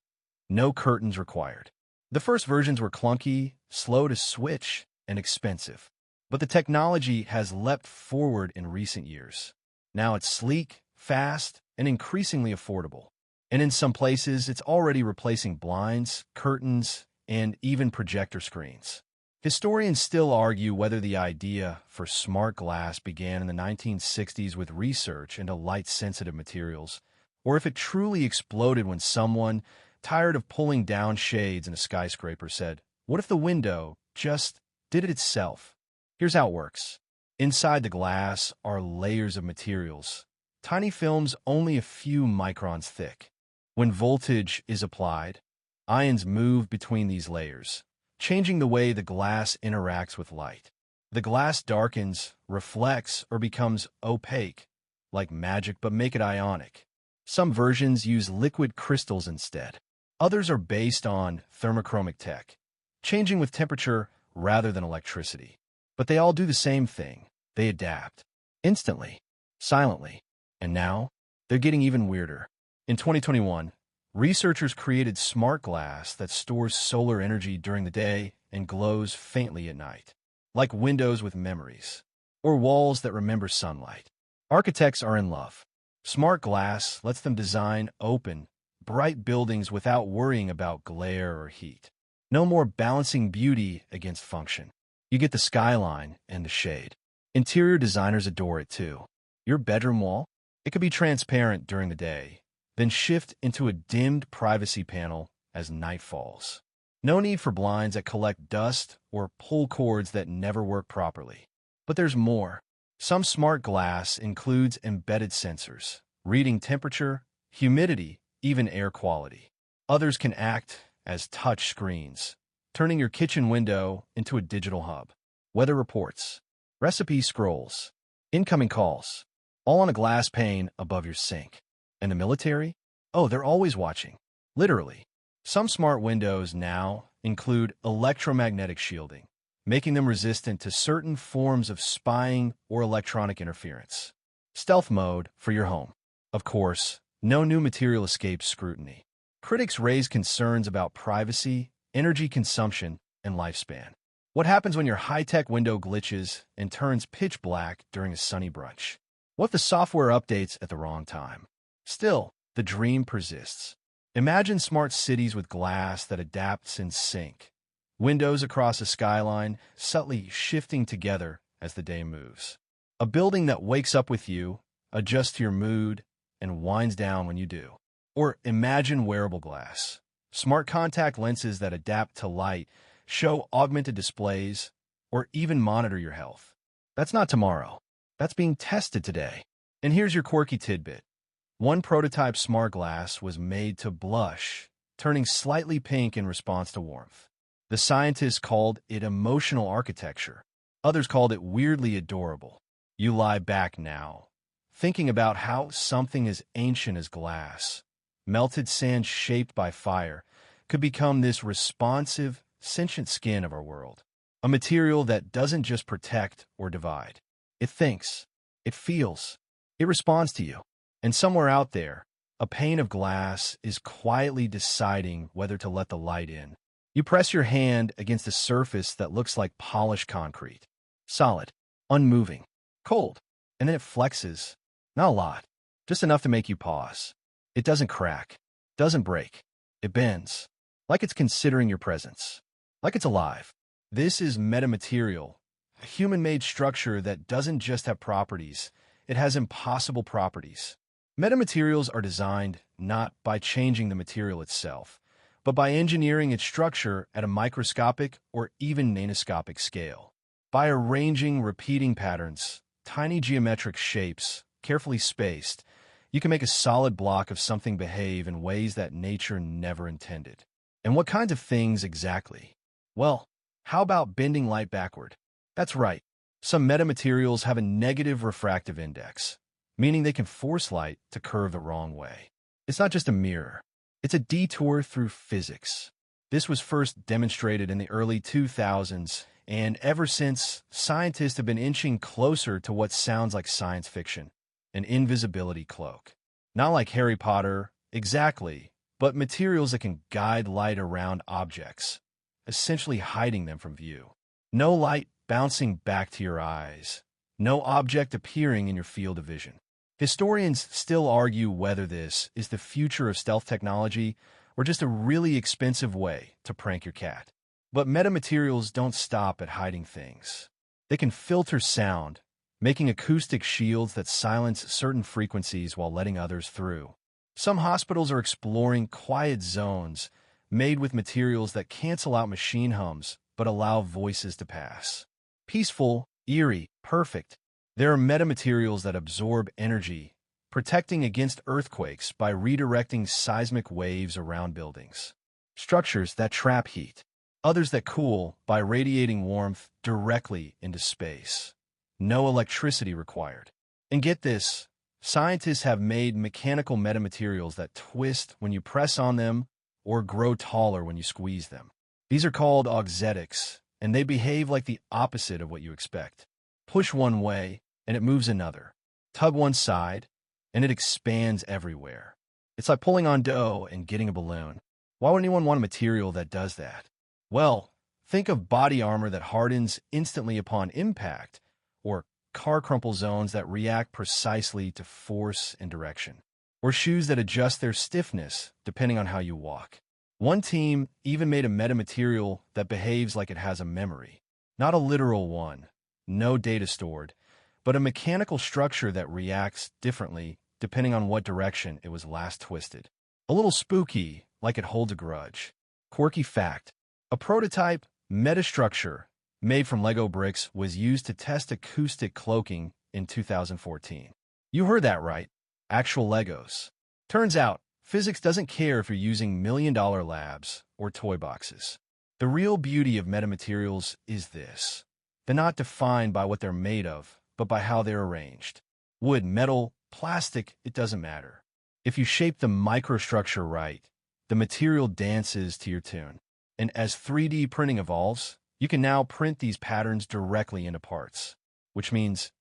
No curtains required. The first versions were clunky, slow to switch, and expensive. But the technology has leapt forward in recent years. Now it's sleek, fast, and increasingly affordable. And in some places, it's already replacing blinds, curtains, and even projector screens. Historians still argue whether the idea for smart glass began in the 1960s with research into light-sensitive materials, or if it truly exploded when someone, tired of pulling down shades in a skyscraper, said, "What if the window just did it itself?" Here's how it works. Inside the glass are layers of materials, tiny films only a few microns thick. When voltage is applied, ions move between these layers, changing the way the glass interacts with light. The glass darkens, reflects, or becomes opaque, like magic, but make it ionic. Some versions use liquid crystals instead. Others are based on thermochromic tech, changing with temperature rather than electricity. But they all do the same thing. They adapt. Instantly. Silently. And now, they're getting even weirder. In 2021, researchers created smart glass that stores solar energy during the day and glows faintly at night, like windows with memories, or walls that remember sunlight. Architects are in love. Smart glass lets them design open, bright buildings without worrying about glare or heat. No more balancing beauty against function. You get the skyline and the shade. Interior designers adore it too. Your bedroom wall? It could be transparent during the day, then shift into a dimmed privacy panel as night falls. No need for blinds that collect dust or pull cords that never work properly. But there's more. Some smart glass includes embedded sensors, reading temperature, humidity, even air quality. Others can act as touch screens, turning your kitchen window into a digital hub. Weather reports, recipe scrolls, incoming calls, all on a glass pane above your sink. And the military? Oh, they're always watching. Literally. Some smart windows now include electromagnetic shielding, making them resistant to certain forms of spying or electronic interference. Stealth mode for your home. Of course, no new material escapes scrutiny. Critics raise concerns about privacy, energy consumption, and lifespan. What happens when your high-tech window glitches and turns pitch black during a sunny brunch? What if the software updates at the wrong time? Still, the dream persists. Imagine smart cities with glass that adapts in sync. Windows across a skyline, subtly shifting together as the day moves. A building that wakes up with you, adjusts to your mood, and winds down when you do. Or imagine wearable glass. Smart contact lenses that adapt to light, show augmented displays, or even monitor your health. That's not tomorrow. That's being tested today. And here's your quirky tidbit. One prototype smart glass was made to blush, turning slightly pink in response to warmth. The scientists called it emotional architecture. Others called it weirdly adorable. You lie back now, thinking about how something as ancient as glass, melted sand shaped by fire, could become this responsive, sentient skin of our world. A material that doesn't just protect or divide. It thinks, it feels, it responds to you. And somewhere out there, a pane of glass is quietly deciding whether to let the light in. You press your hand against a surface that looks like polished concrete. Solid, unmoving, cold. And then it flexes. Not a lot, just enough to make you pause. It doesn't crack, doesn't break. It bends, like it's considering your presence, like it's alive. This is metamaterial, a human-made structure that doesn't just have properties, it has impossible properties. Metamaterials are designed not by changing the material itself, but by engineering its structure at a microscopic or even nanoscopic scale. By arranging repeating patterns, tiny geometric shapes, carefully spaced, you can make a solid block of something behave in ways that nature never intended. And what kinds of things exactly? Well, how about bending light backward? That's right. Some metamaterials have a negative refractive index, meaning they can force light to curve the wrong way. It's not just a mirror. It's a detour through physics. This was first demonstrated in the early 2000s, and ever since, scientists have been inching closer to what sounds like science fiction, an invisibility cloak. Not like Harry Potter, exactly, but materials that can guide light around objects, essentially hiding them from view. No light bouncing back to your eyes, no object appearing in your field of vision. Historians still argue whether this is the future of stealth technology or just a really expensive way to prank your cat. But metamaterials don't stop at hiding things. They can filter sound, making acoustic shields that silence certain frequencies while letting others through. Some hospitals are exploring quiet zones made with materials that cancel out machine hums but allow voices to pass. Peaceful, eerie, perfect. There are metamaterials that absorb energy, protecting against earthquakes by redirecting seismic waves around buildings. Structures that trap heat. others that cool by radiating warmth directly into space. No electricity required. And get this, scientists have made mechanical metamaterials that twist when you press on them or grow taller when you squeeze them. These are called auxetics, and they behave like the opposite of what you expect. Push one way, and it moves another. Tug one side, and it expands everywhere. It's like pulling on dough and getting a balloon. Why would anyone want a material that does that? Well, think of body armor that hardens instantly upon impact, or car crumple zones that react precisely to force and direction, or shoes that adjust their stiffness depending on how you walk. One team even made a metamaterial that behaves like it has a memory. Not a literal one, no data stored, but a mechanical structure that reacts differently depending on what direction it was last twisted. A little spooky, like it holds a grudge. Quirky fact: a prototype metastructure made from Lego bricks was used to test acoustic cloaking in 2014. You heard that right. Actual Legos. Turns out, physics doesn't care if you're using million-dollar labs or toy boxes. The real beauty of metamaterials is this: they're not defined by what they're made of, but by how they're arranged. Wood, metal, plastic, it doesn't matter. If you shape the microstructure right, the material dances to your tune. And as 3D printing evolves, you can now print these patterns directly into parts, which means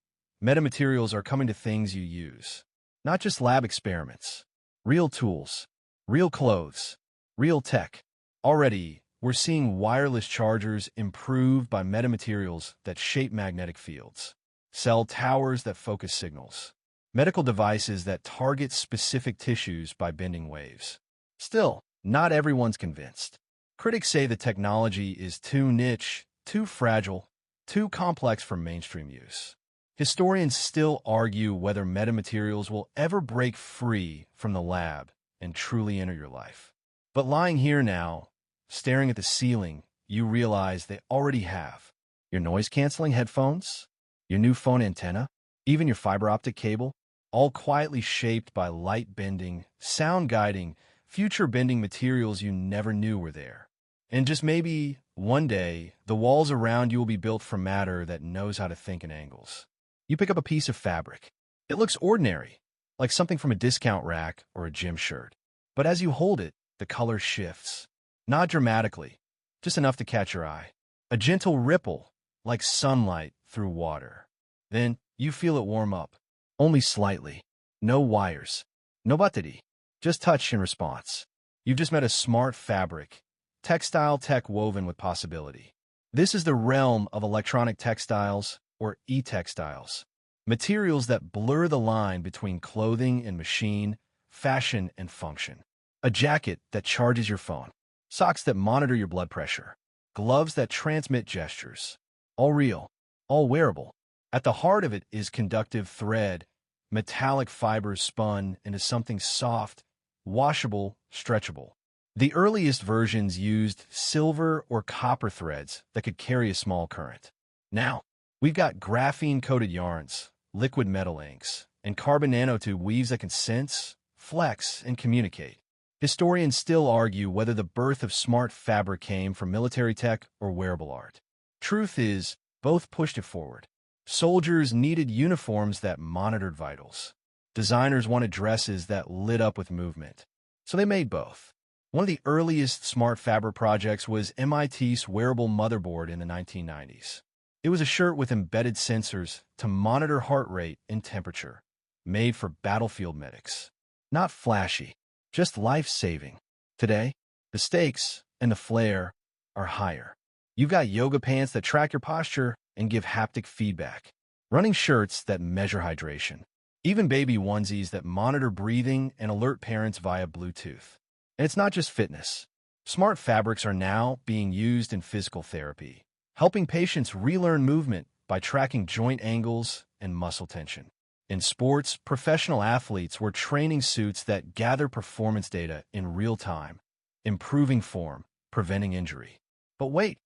metamaterials are coming to things you use. Not just lab experiments. Real tools, real clothes, real tech. Already, we're seeing wireless chargers improved by metamaterials that shape magnetic fields, cell towers that focus signals, medical devices that target specific tissues by bending waves. Still, not everyone's convinced. Critics say the technology is too niche, too fragile, too complex for mainstream use. Historians still argue whether metamaterials will ever break free from the lab and truly enter your life. But lying here now, staring at the ceiling, you realize they already have. Your noise-canceling headphones, your new phone antenna, even your fiber optic cable, all quietly shaped by light-bending, sound-guiding, future-bending materials you never knew were there. And just maybe, one day, the walls around you will be built from matter that knows how to think in angles. You pick up a piece of fabric. It looks ordinary, like something from a discount rack or a gym shirt. But as you hold it, the color shifts. Not dramatically, just enough to catch your eye. A gentle ripple, like sunlight through water. Then you feel it warm up, only slightly. No wires, no battery, just touch in response. You've just met a smart fabric, textile tech woven with possibility. This is the realm of electronic textiles, or e-textiles, materials that blur the line between clothing and machine, fashion and function. A jacket that charges your phone, socks that monitor your blood pressure, gloves that transmit gestures. All real, all wearable. At the heart of it is conductive thread, metallic fibers spun into something soft, washable, stretchable. The earliest versions used silver or copper threads that could carry a small current. Now, we've got graphene-coated yarns, liquid metal inks, and carbon nanotube weaves that can sense, flex, and communicate. Historians still argue whether the birth of smart fabric came from military tech or wearable art. Truth is, both pushed it forward. Soldiers needed uniforms that monitored vitals. Designers wanted dresses that lit up with movement. So they made both. One of the earliest smart fabric projects was MIT's wearable motherboard in the 1990s. It was a shirt with embedded sensors to monitor heart rate and temperature, made for battlefield medics. Not flashy, just life-saving. Today, the stakes and the flair are higher. You've got yoga pants that track your posture and give haptic feedback, running shirts that measure hydration, even baby onesies that monitor breathing and alert parents via Bluetooth. And it's not just fitness. Smart fabrics are now being used in physical therapy, helping patients relearn movement by tracking joint angles and muscle tension. In sports, professional athletes wear training suits that gather performance data in real time, improving form, preventing injury. But wait,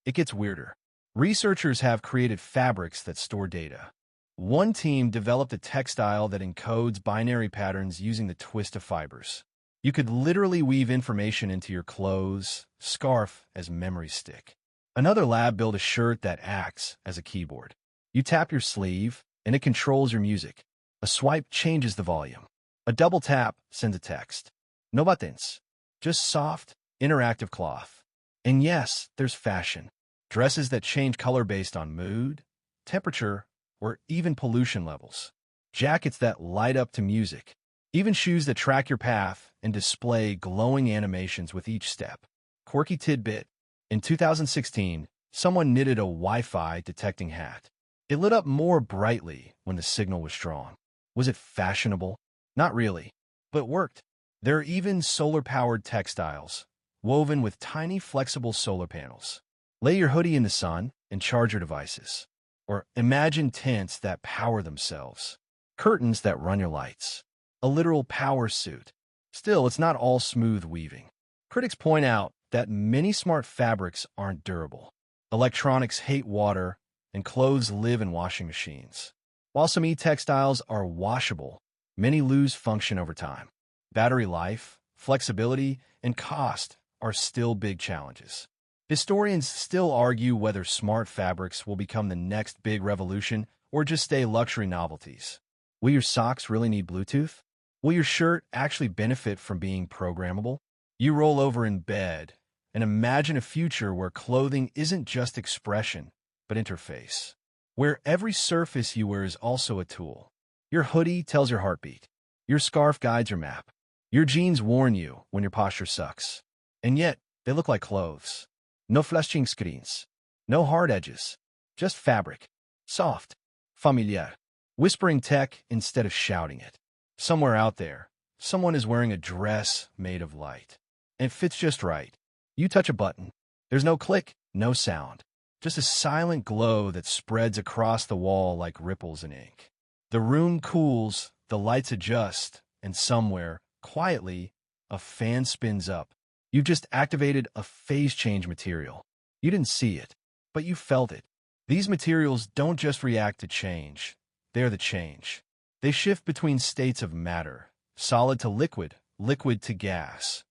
it gets weirder. Researchers have created fabrics that store data. One team developed a textile that encodes binary patterns using the twist of fibers. You could literally weave information into your clothes, scarf as memory stick. Another lab built a shirt that acts as a keyboard. You tap your sleeve, and it controls your music. A swipe changes the volume. A double tap sends a text. No buttons, just soft, interactive cloth. And yes, there's fashion. Dresses that change color based on mood, temperature, or even pollution levels. Jackets that light up to music. Even shoes that track your path and display glowing animations with each step. Quirky tidbit. In 2016, someone knitted a Wi-Fi detecting hat. It lit up more brightly when the signal was strong. Was it fashionable? Not really, but worked. There are even solar-powered textiles, woven with tiny flexible solar panels. Lay your hoodie in the sun and charge your devices. Or imagine tents that power themselves. Curtains that run your lights. A literal power suit. Still, it's not all smooth weaving. Critics point out that many smart fabrics aren't durable. Electronics hate water, and clothes live in washing machines. While some e-textiles are washable, many lose function over time. Battery life, flexibility, and cost are still big challenges. Historians still argue whether smart fabrics will become the next big revolution or just stay luxury novelties. Will your socks really need Bluetooth? Will your shirt actually benefit from being programmable? You roll over in bed and imagine a future where clothing isn't just expression, but interface. Where every surface you wear is also a tool. Your hoodie tells your heartbeat. Your scarf guides your map. Your jeans warn you when your posture sucks. And yet, they look like clothes. No flashing screens. No hard edges. Just fabric. Soft. Familiar. Whispering tech instead of shouting it. Somewhere out there, someone is wearing a dress made of light. And it fits just right. You touch a button. There's no click, no sound. Just a silent glow that spreads across the wall like ripples in ink. The room cools, the lights adjust, and somewhere, quietly, a fan spins up. You've just activated a phase change material. You didn't see it, but you felt it. These materials don't just react to change. They're the change. They shift between states of matter, solid to liquid, liquid to gas,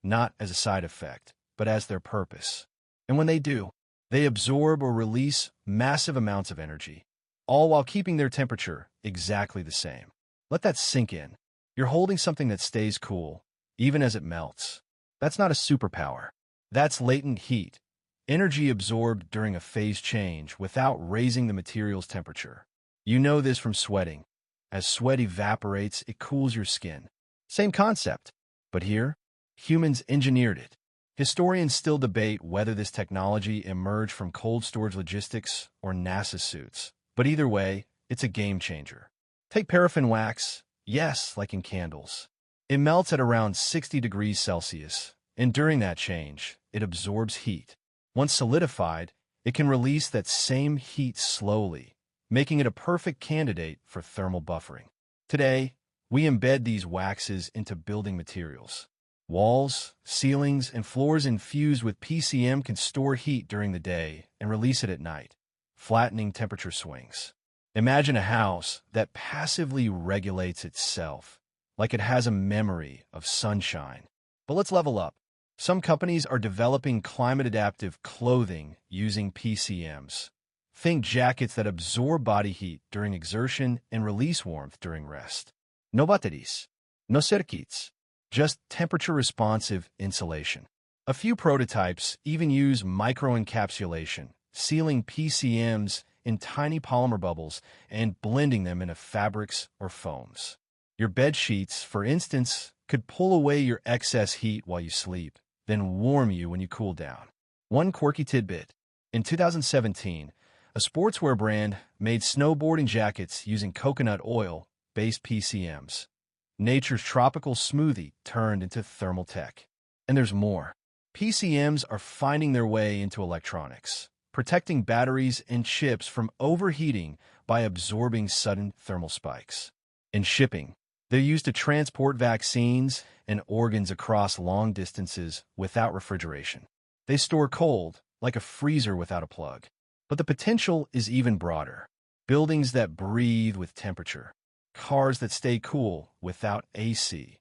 not as a side effect, but as their purpose. And when they do, they absorb or release massive amounts of energy, all while keeping their temperature exactly the same. Let that sink in. You're holding something that stays cool, even as it melts. That's not a superpower. That's latent heat, energy absorbed during a phase change without raising the material's temperature. You know this from sweating. As sweat evaporates, it cools your skin. Same concept. But here, humans engineered it. Historians still debate whether this technology emerged from cold storage logistics or NASA suits. But either way, it's a game changer. Take paraffin wax, yes, like in candles. It melts at around 60 degrees Celsius, and during that change, it absorbs heat. Once solidified, it can release that same heat slowly, making it a perfect candidate for thermal buffering. Today, we embed these waxes into building materials. Walls, ceilings, and floors infused with PCM can store heat during the day and release it at night, flattening temperature swings. Imagine a house that passively regulates itself, like it has a memory of sunshine. But let's level up. Some companies are developing climate-adaptive clothing using PCMs. Think jackets that absorb body heat during exertion and release warmth during rest. No batteries, no circuits, just temperature-responsive insulation. A few prototypes even use microencapsulation, sealing PCMs in tiny polymer bubbles and blending them into fabrics or foams. Your bed sheets, for instance, could pull away your excess heat while you sleep, then warm you when you cool down. One quirky tidbit. In 2017, a sportswear brand made snowboarding jackets using coconut oil-based PCMs. Nature's tropical smoothie turned into thermal tech. And there's more. PCMs are finding their way into electronics, protecting batteries and chips from overheating by absorbing sudden thermal spikes. In shipping, they're used to transport vaccines and organs across long distances without refrigeration. They store cold, like a freezer without a plug. But the potential is even broader. Buildings that breathe with temperature. Cars that stay cool without AC.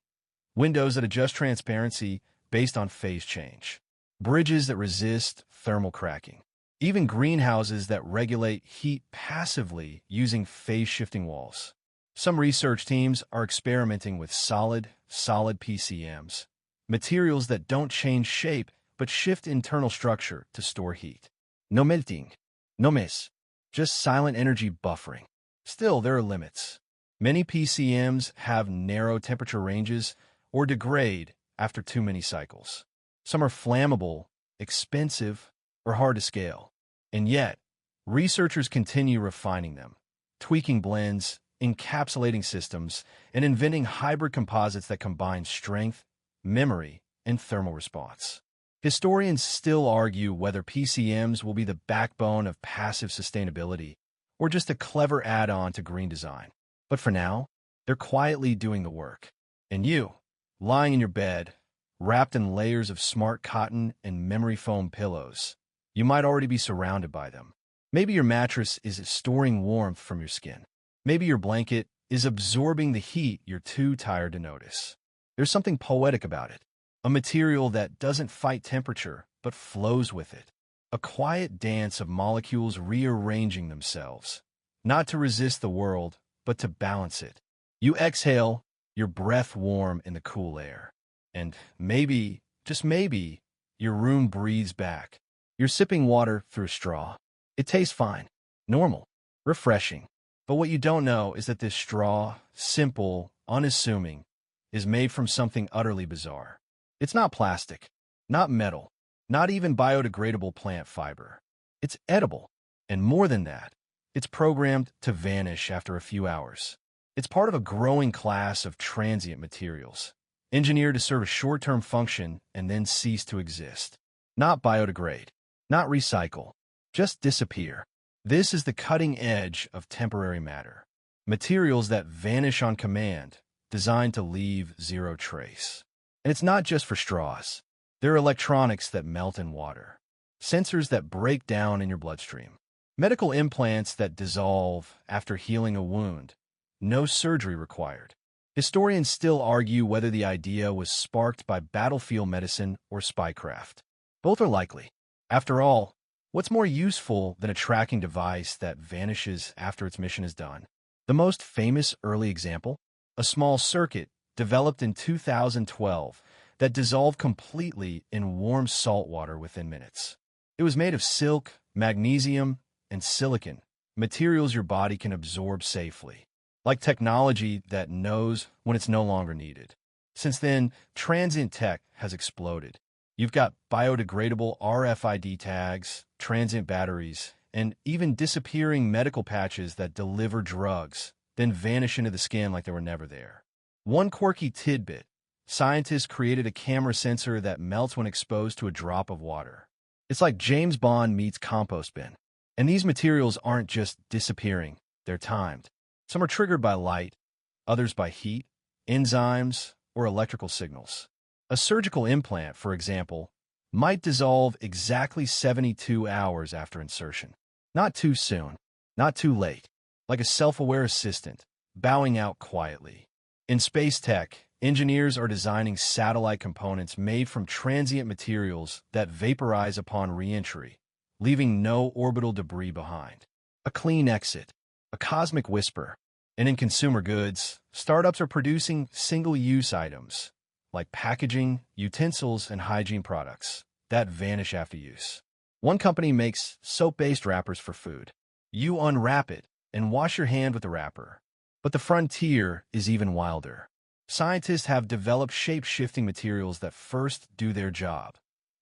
windows that adjust transparency based on phase change, bridges that resist thermal cracking, even greenhouses that regulate heat passively using phase-shifting walls. Some research teams are experimenting with solid PCMs, materials that don't change shape but shift internal structure to store heat. No melting, no mess, just silent energy buffering. Still, there are limits. Many PCMs have narrow temperature ranges or degrade after too many cycles. Some are flammable, expensive, or hard to scale. And yet, researchers continue refining them, tweaking blends, encapsulating systems, and inventing hybrid composites that combine strength, memory, and thermal response. Historians still argue whether PCMs will be the backbone of passive sustainability or just a clever add-on to green design. But for now, they're quietly doing the work. And you, lying in your bed, wrapped in layers of smart cotton and memory foam pillows, you might already be surrounded by them. Maybe your mattress is storing warmth from your skin. Maybe your blanket is absorbing the heat you're too tired to notice. There's something poetic about it. A material that doesn't fight temperature, but flows with it. A quiet dance of molecules rearranging themselves, not to resist the world, but to balance it. You exhale, your breath warm in the cool air. And maybe, just maybe, your room breathes back. You're sipping water through a straw. It tastes fine, normal, refreshing. But what you don't know is that this straw, simple, unassuming, is made from something utterly bizarre. It's not plastic, not metal, not even biodegradable plant fiber. It's edible. And more than that, it's programmed to vanish after a few hours. It's part of a growing class of transient materials, engineered to serve a short-term function and then cease to exist. Not biodegrade, not recycle, just disappear. This is the cutting edge of temporary matter. Materials that vanish on command, designed to leave zero trace. And it's not just for straws. There are electronics that melt in water, sensors that break down in your bloodstream, medical implants that dissolve after healing a wound, no surgery required. Historians still argue whether the idea was sparked by battlefield medicine or spycraft. Both are likely. After all, what's more useful than a tracking device that vanishes after its mission is done? The most famous early example? A small circuit developed in 2012 that dissolved completely in warm salt water within minutes. It was made of silk, magnesium, and silicon, materials your body can absorb safely, like technology that knows when it's no longer needed. Since then, transient tech has exploded. You've got biodegradable RFID tags, transient batteries, and even disappearing medical patches that deliver drugs, then vanish into the skin like they were never there. One quirky tidbit: scientists created a camera sensor that melts when exposed to a drop of water. It's like James Bond meets compost bin. And these materials aren't just disappearing, they're timed. Some are triggered by light, others by heat, enzymes, or electrical signals. A surgical implant, for example, might dissolve exactly 72 hours after insertion. Not too soon, not too late, like a self-aware assistant, bowing out quietly. In space tech, engineers are designing satellite components made from transient materials that vaporize upon re-entry, leaving no orbital debris behind. A clean exit, a cosmic whisper. And in consumer goods, startups are producing single-use items, like packaging, utensils, and hygiene products, that vanish after use. One company makes soap-based wrappers for food. You unwrap it and wash your hand with the wrapper. But the frontier is even wilder. Scientists have developed shape-shifting materials that first do their job,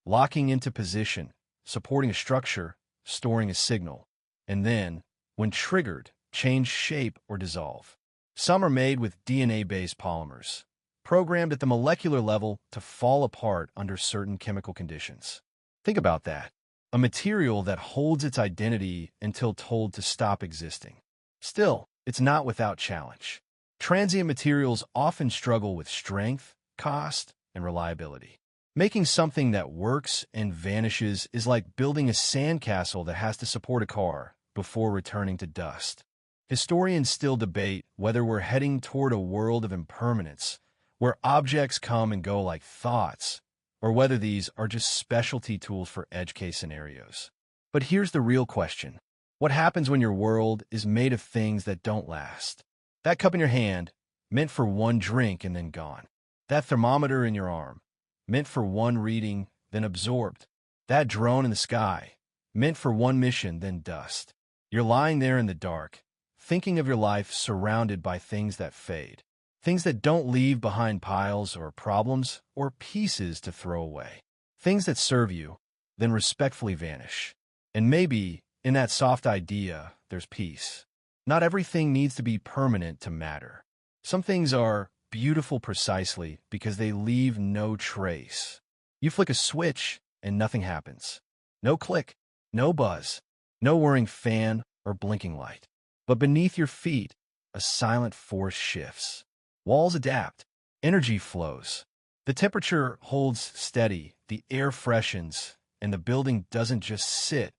locking into position, supporting a structure, storing a signal, and then, when triggered, change shape or dissolve. Some are made with DNA-based polymers, programmed at the molecular level to fall apart under certain chemical conditions. Think about that. A material that holds its identity until told to stop existing. Still, it's not without challenge. Transient materials often struggle with strength, cost, and reliability. Making something that works and vanishes is like building a sandcastle that has to support a car before returning to dust. Historians still debate whether we're heading toward a world of impermanence where objects come and go like thoughts, or whether these are just specialty tools for edge case scenarios. But here's the real question. What happens when your world is made of things that don't last? That cup in your hand, meant for one drink and then gone. That thermometer in your arm, meant for one reading, then absorbed. That drone in the sky, meant for one mission, then dust. You're lying there in the dark, thinking of your life surrounded by things that fade. Things that don't leave behind piles or problems or pieces to throw away. Things that serve you, then respectfully vanish. And maybe, in that soft idea, there's peace. Not everything needs to be permanent to matter. Some things are beautiful precisely because they leave no trace. You flick a switch and nothing happens. No click, no buzz, no whirring fan or blinking light. But beneath your feet, a silent force shifts. Walls adapt, energy flows. The temperature holds steady, the air freshens, and the building doesn't just sit,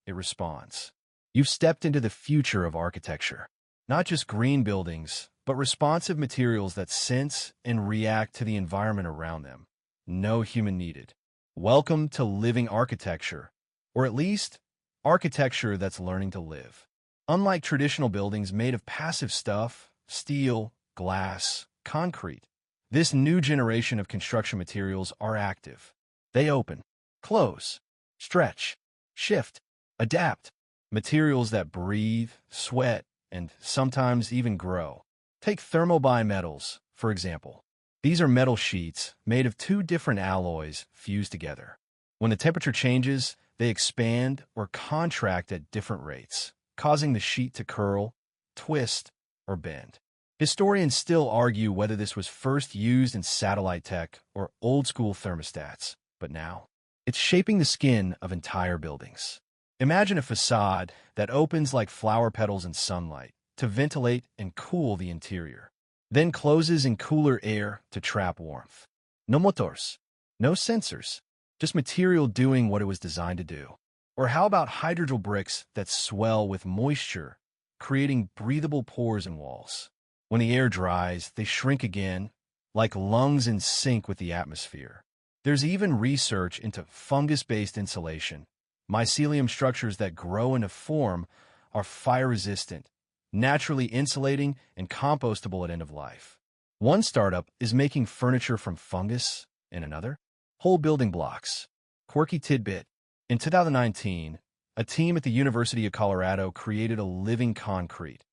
it responds. You've stepped into the future of architecture. Not just green buildings, but responsive materials that sense and react to the environment around them. No human needed. Welcome to living architecture, or at least, architecture that's learning to live. Unlike traditional buildings made of passive stuff, steel, glass, concrete, this new generation of construction materials are active. They open, close, stretch, shift, adapt. Materials that breathe, sweat, and sometimes even grow. Take thermobimetals, for example. These are metal sheets made of two different alloys fused together. When the temperature changes, they expand or contract at different rates, causing the sheet to curl, twist, or bend. Historians still argue whether this was first used in satellite tech or old-school thermostats, but now, it's shaping the skin of entire buildings. Imagine a facade that opens like flower petals in sunlight to ventilate and cool the interior, then closes in cooler air to trap warmth. No motors, no sensors, just material doing what it was designed to do. Or how about hydrogel bricks that swell with moisture, creating breathable pores in walls? When the air dries, they shrink again, like lungs in sync with the atmosphere. There's even research into fungus-based insulation. Mycelium structures that grow into form are fire-resistant, naturally insulating and compostable at end of life. One startup is making furniture from fungus, and another, whole building blocks. Quirky tidbit. In 2019, a team at the University of Colorado created a living concrete,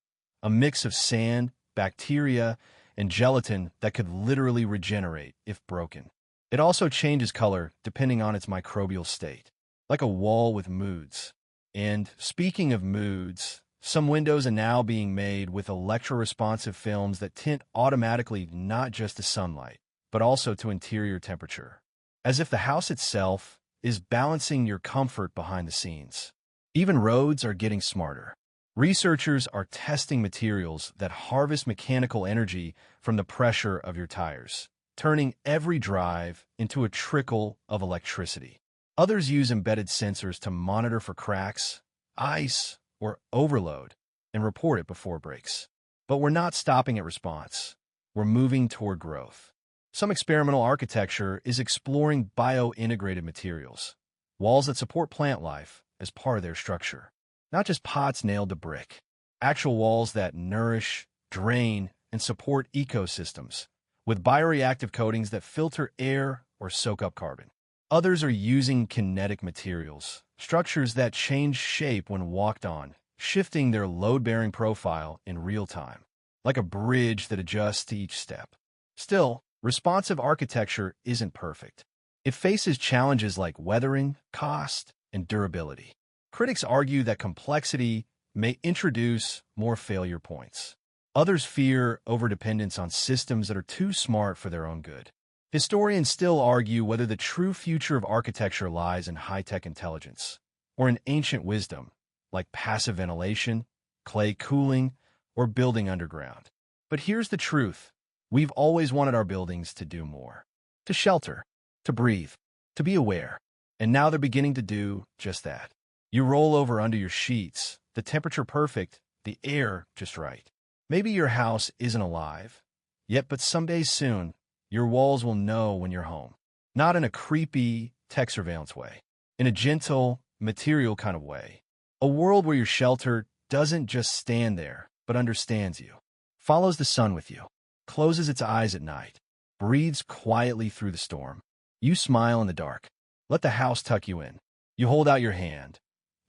a mix of sand, bacteria, and gelatin that could literally regenerate if broken. It also changes color depending on its microbial state, like a wall with moods. And speaking of moods, some windows are now being made with electroresponsive films that tint automatically not just to sunlight, but also to interior temperature, as if the house itself is balancing your comfort behind the scenes. Even roads are getting smarter. Researchers are testing materials that harvest mechanical energy from the pressure of your tires, turning every drive into a trickle of electricity. Others use embedded sensors to monitor for cracks, ice, or overload, and report it before it breaks. But we're not stopping at response. We're moving toward growth. Some experimental architecture is exploring bio-integrated materials, walls that support plant life as part of their structure. Not just pots nailed to brick. Actual walls that nourish, drain, and support ecosystems, with bioreactive coatings that filter air or soak up carbon. Others are using kinetic materials, structures that change shape when walked on, shifting their load-bearing profile in real time, like a bridge that adjusts to each step. Still, responsive architecture isn't perfect. It faces challenges like weathering, cost, and durability. Critics argue that complexity may introduce more failure points. Others fear overdependence on systems that are too smart for their own good. Historians still argue whether the true future of architecture lies in high-tech intelligence or in ancient wisdom, like passive ventilation, clay cooling, or building underground. But here's the truth. We've always wanted our buildings to do more. To shelter, to breathe, to be aware. And now they're beginning to do just that. You roll over under your sheets, the temperature perfect, the air just right. Maybe your house isn't alive yet, but someday soon, Your walls will know when you're home. Not in a creepy tech surveillance way. In a gentle, material kind of way. A world where your shelter doesn't just stand there, but understands you. Follows the sun with you. Closes its eyes at night. Breathes quietly through the storm. You smile in the dark. Let the house tuck you in. You hold out your hand,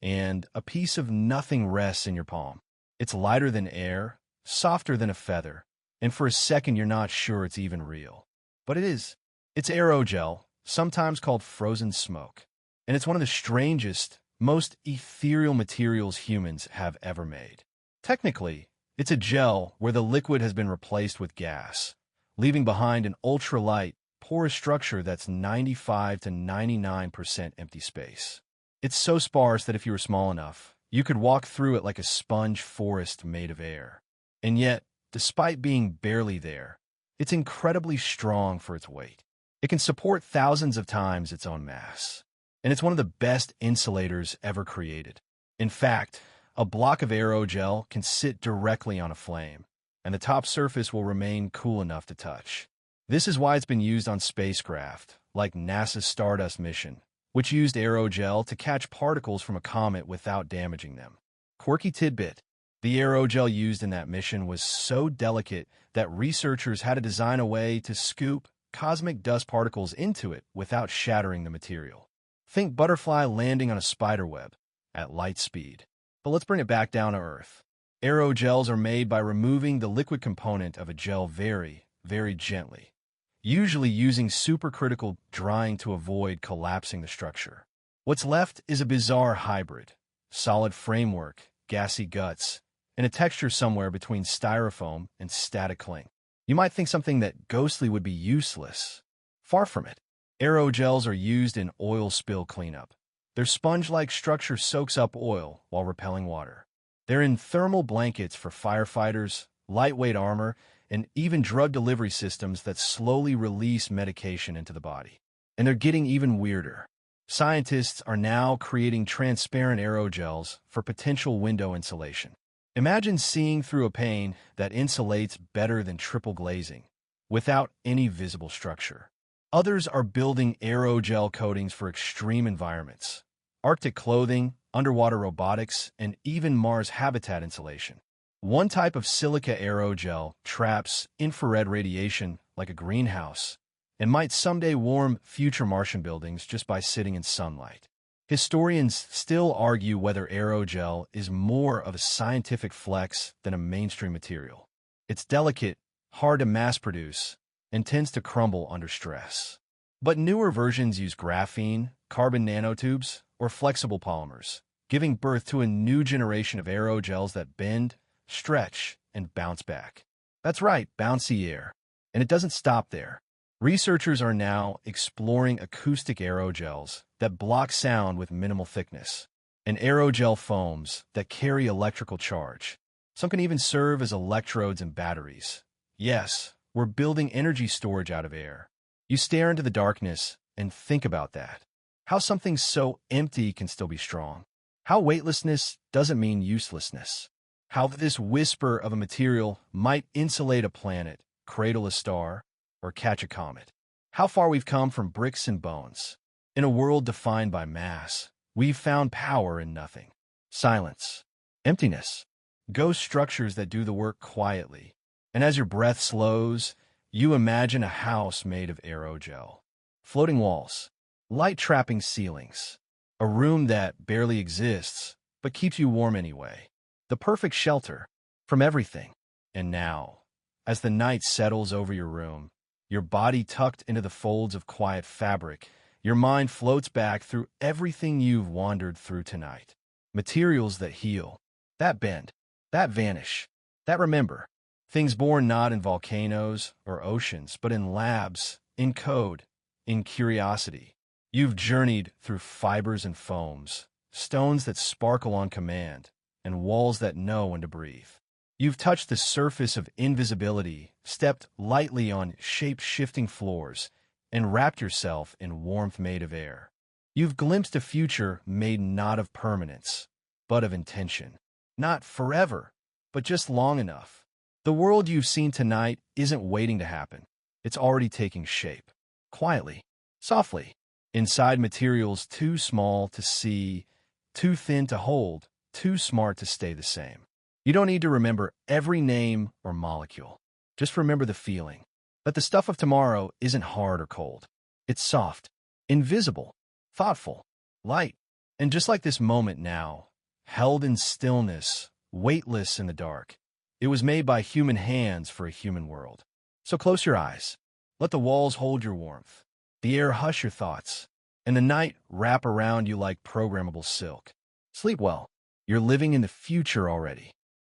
and a piece of nothing rests in your palm. It's lighter than air, softer than a feather, and for a second you're not sure it's even real. But it is. It's aerogel, sometimes called frozen smoke. And it's one of the strangest, most ethereal materials humans have ever made. Technically, it's a gel where the liquid has been replaced with gas, leaving behind an ultralight, porous structure that's 95 to 99% empty space. It's so sparse that if you were small enough, you could walk through it like a sponge forest made of air. And yet, despite being barely there, it's incredibly strong for its weight. It can support thousands of times its own mass. And it's one of the best insulators ever created. In fact, a block of aerogel can sit directly on a flame, and the top surface will remain cool enough to touch. This is why it's been used on spacecraft, like NASA's Stardust mission, which used aerogel to catch particles from a comet without damaging them. Quirky tidbit: the aerogel used in that mission was so delicate that researchers had to design a way to scoop cosmic dust particles into it without shattering the material. Think butterfly landing on a spider web at light speed. But let's bring it back down to Earth. Aerogels are made by removing the liquid component of a gel very, very gently, usually using supercritical drying to avoid collapsing the structure. What's left is a bizarre hybrid: solid framework, gassy guts, and a texture somewhere between styrofoam and static cling. You might think something that ghostly would be useless. Far from it. Aerogels are used in oil spill cleanup. Their sponge-like structure soaks up oil while repelling water. They're in thermal blankets for firefighters, lightweight armor, and even drug delivery systems that slowly release medication into the body. And they're getting even weirder. Scientists are now creating transparent aerogels for potential window insulation. Imagine seeing through a pane that insulates better than triple glazing, without any visible structure. Others are building aerogel coatings for extreme environments: Arctic clothing, underwater robotics, and even Mars habitat insulation. One type of silica aerogel traps infrared radiation like a greenhouse and might someday warm future Martian buildings just by sitting in sunlight. Historians still argue whether aerogel is more of a scientific flex than a mainstream material. It's delicate, hard to mass-produce, and tends to crumble under stress. But newer versions use graphene, carbon nanotubes, or flexible polymers, giving birth to a new generation of aerogels that bend, stretch, and bounce back. That's right, bouncy air. And it doesn't stop there. Researchers are now exploring acoustic aerogels that block sound with minimal thickness, and aerogel foams that carry electrical charge. Some can even serve as electrodes and batteries. Yes, we're building energy storage out of air. You stare into the darkness and think about that. How something so empty can still be strong. How weightlessness doesn't mean uselessness. How this whisper of a material might insulate a planet, cradle a star, or catch a comet. How far we've come from bricks and bones. In a world defined by mass, we've found power in nothing. Silence. Emptiness. Ghost structures that do the work quietly. And as your breath slows, you imagine a house made of aerogel. Floating walls. Light-trapping ceilings. A room that barely exists, but keeps you warm anyway. The perfect shelter from everything. And now, as the night settles over your room, your body tucked into the folds of quiet fabric, your mind floats back through everything you've wandered through tonight. Materials that heal, that bend, that vanish, that remember. Things born not in volcanoes or oceans, but in labs, in code, in curiosity. You've journeyed through fibers and foams, stones that sparkle on command, and walls that know when to breathe. You've touched the surface of invisibility, stepped lightly on shape-shifting floors, and wrapped yourself in warmth made of air. You've glimpsed a future made not of permanence, but of intention. Not forever, but just long enough. The world you've seen tonight isn't waiting to happen. It's already taking shape. Quietly, softly. Inside materials too small to see, too thin to hold, too smart to stay the same. You don't need to remember every name or molecule. Just remember the feeling. That the stuff of tomorrow isn't hard or cold. It's soft, invisible, thoughtful, light. And just like this moment now, held in stillness, weightless in the dark, it was made by human hands for a human world. So close your eyes. Let the walls hold your warmth, the air hush your thoughts, and the night wrap around you like programmable silk. Sleep well. You're living in the future already.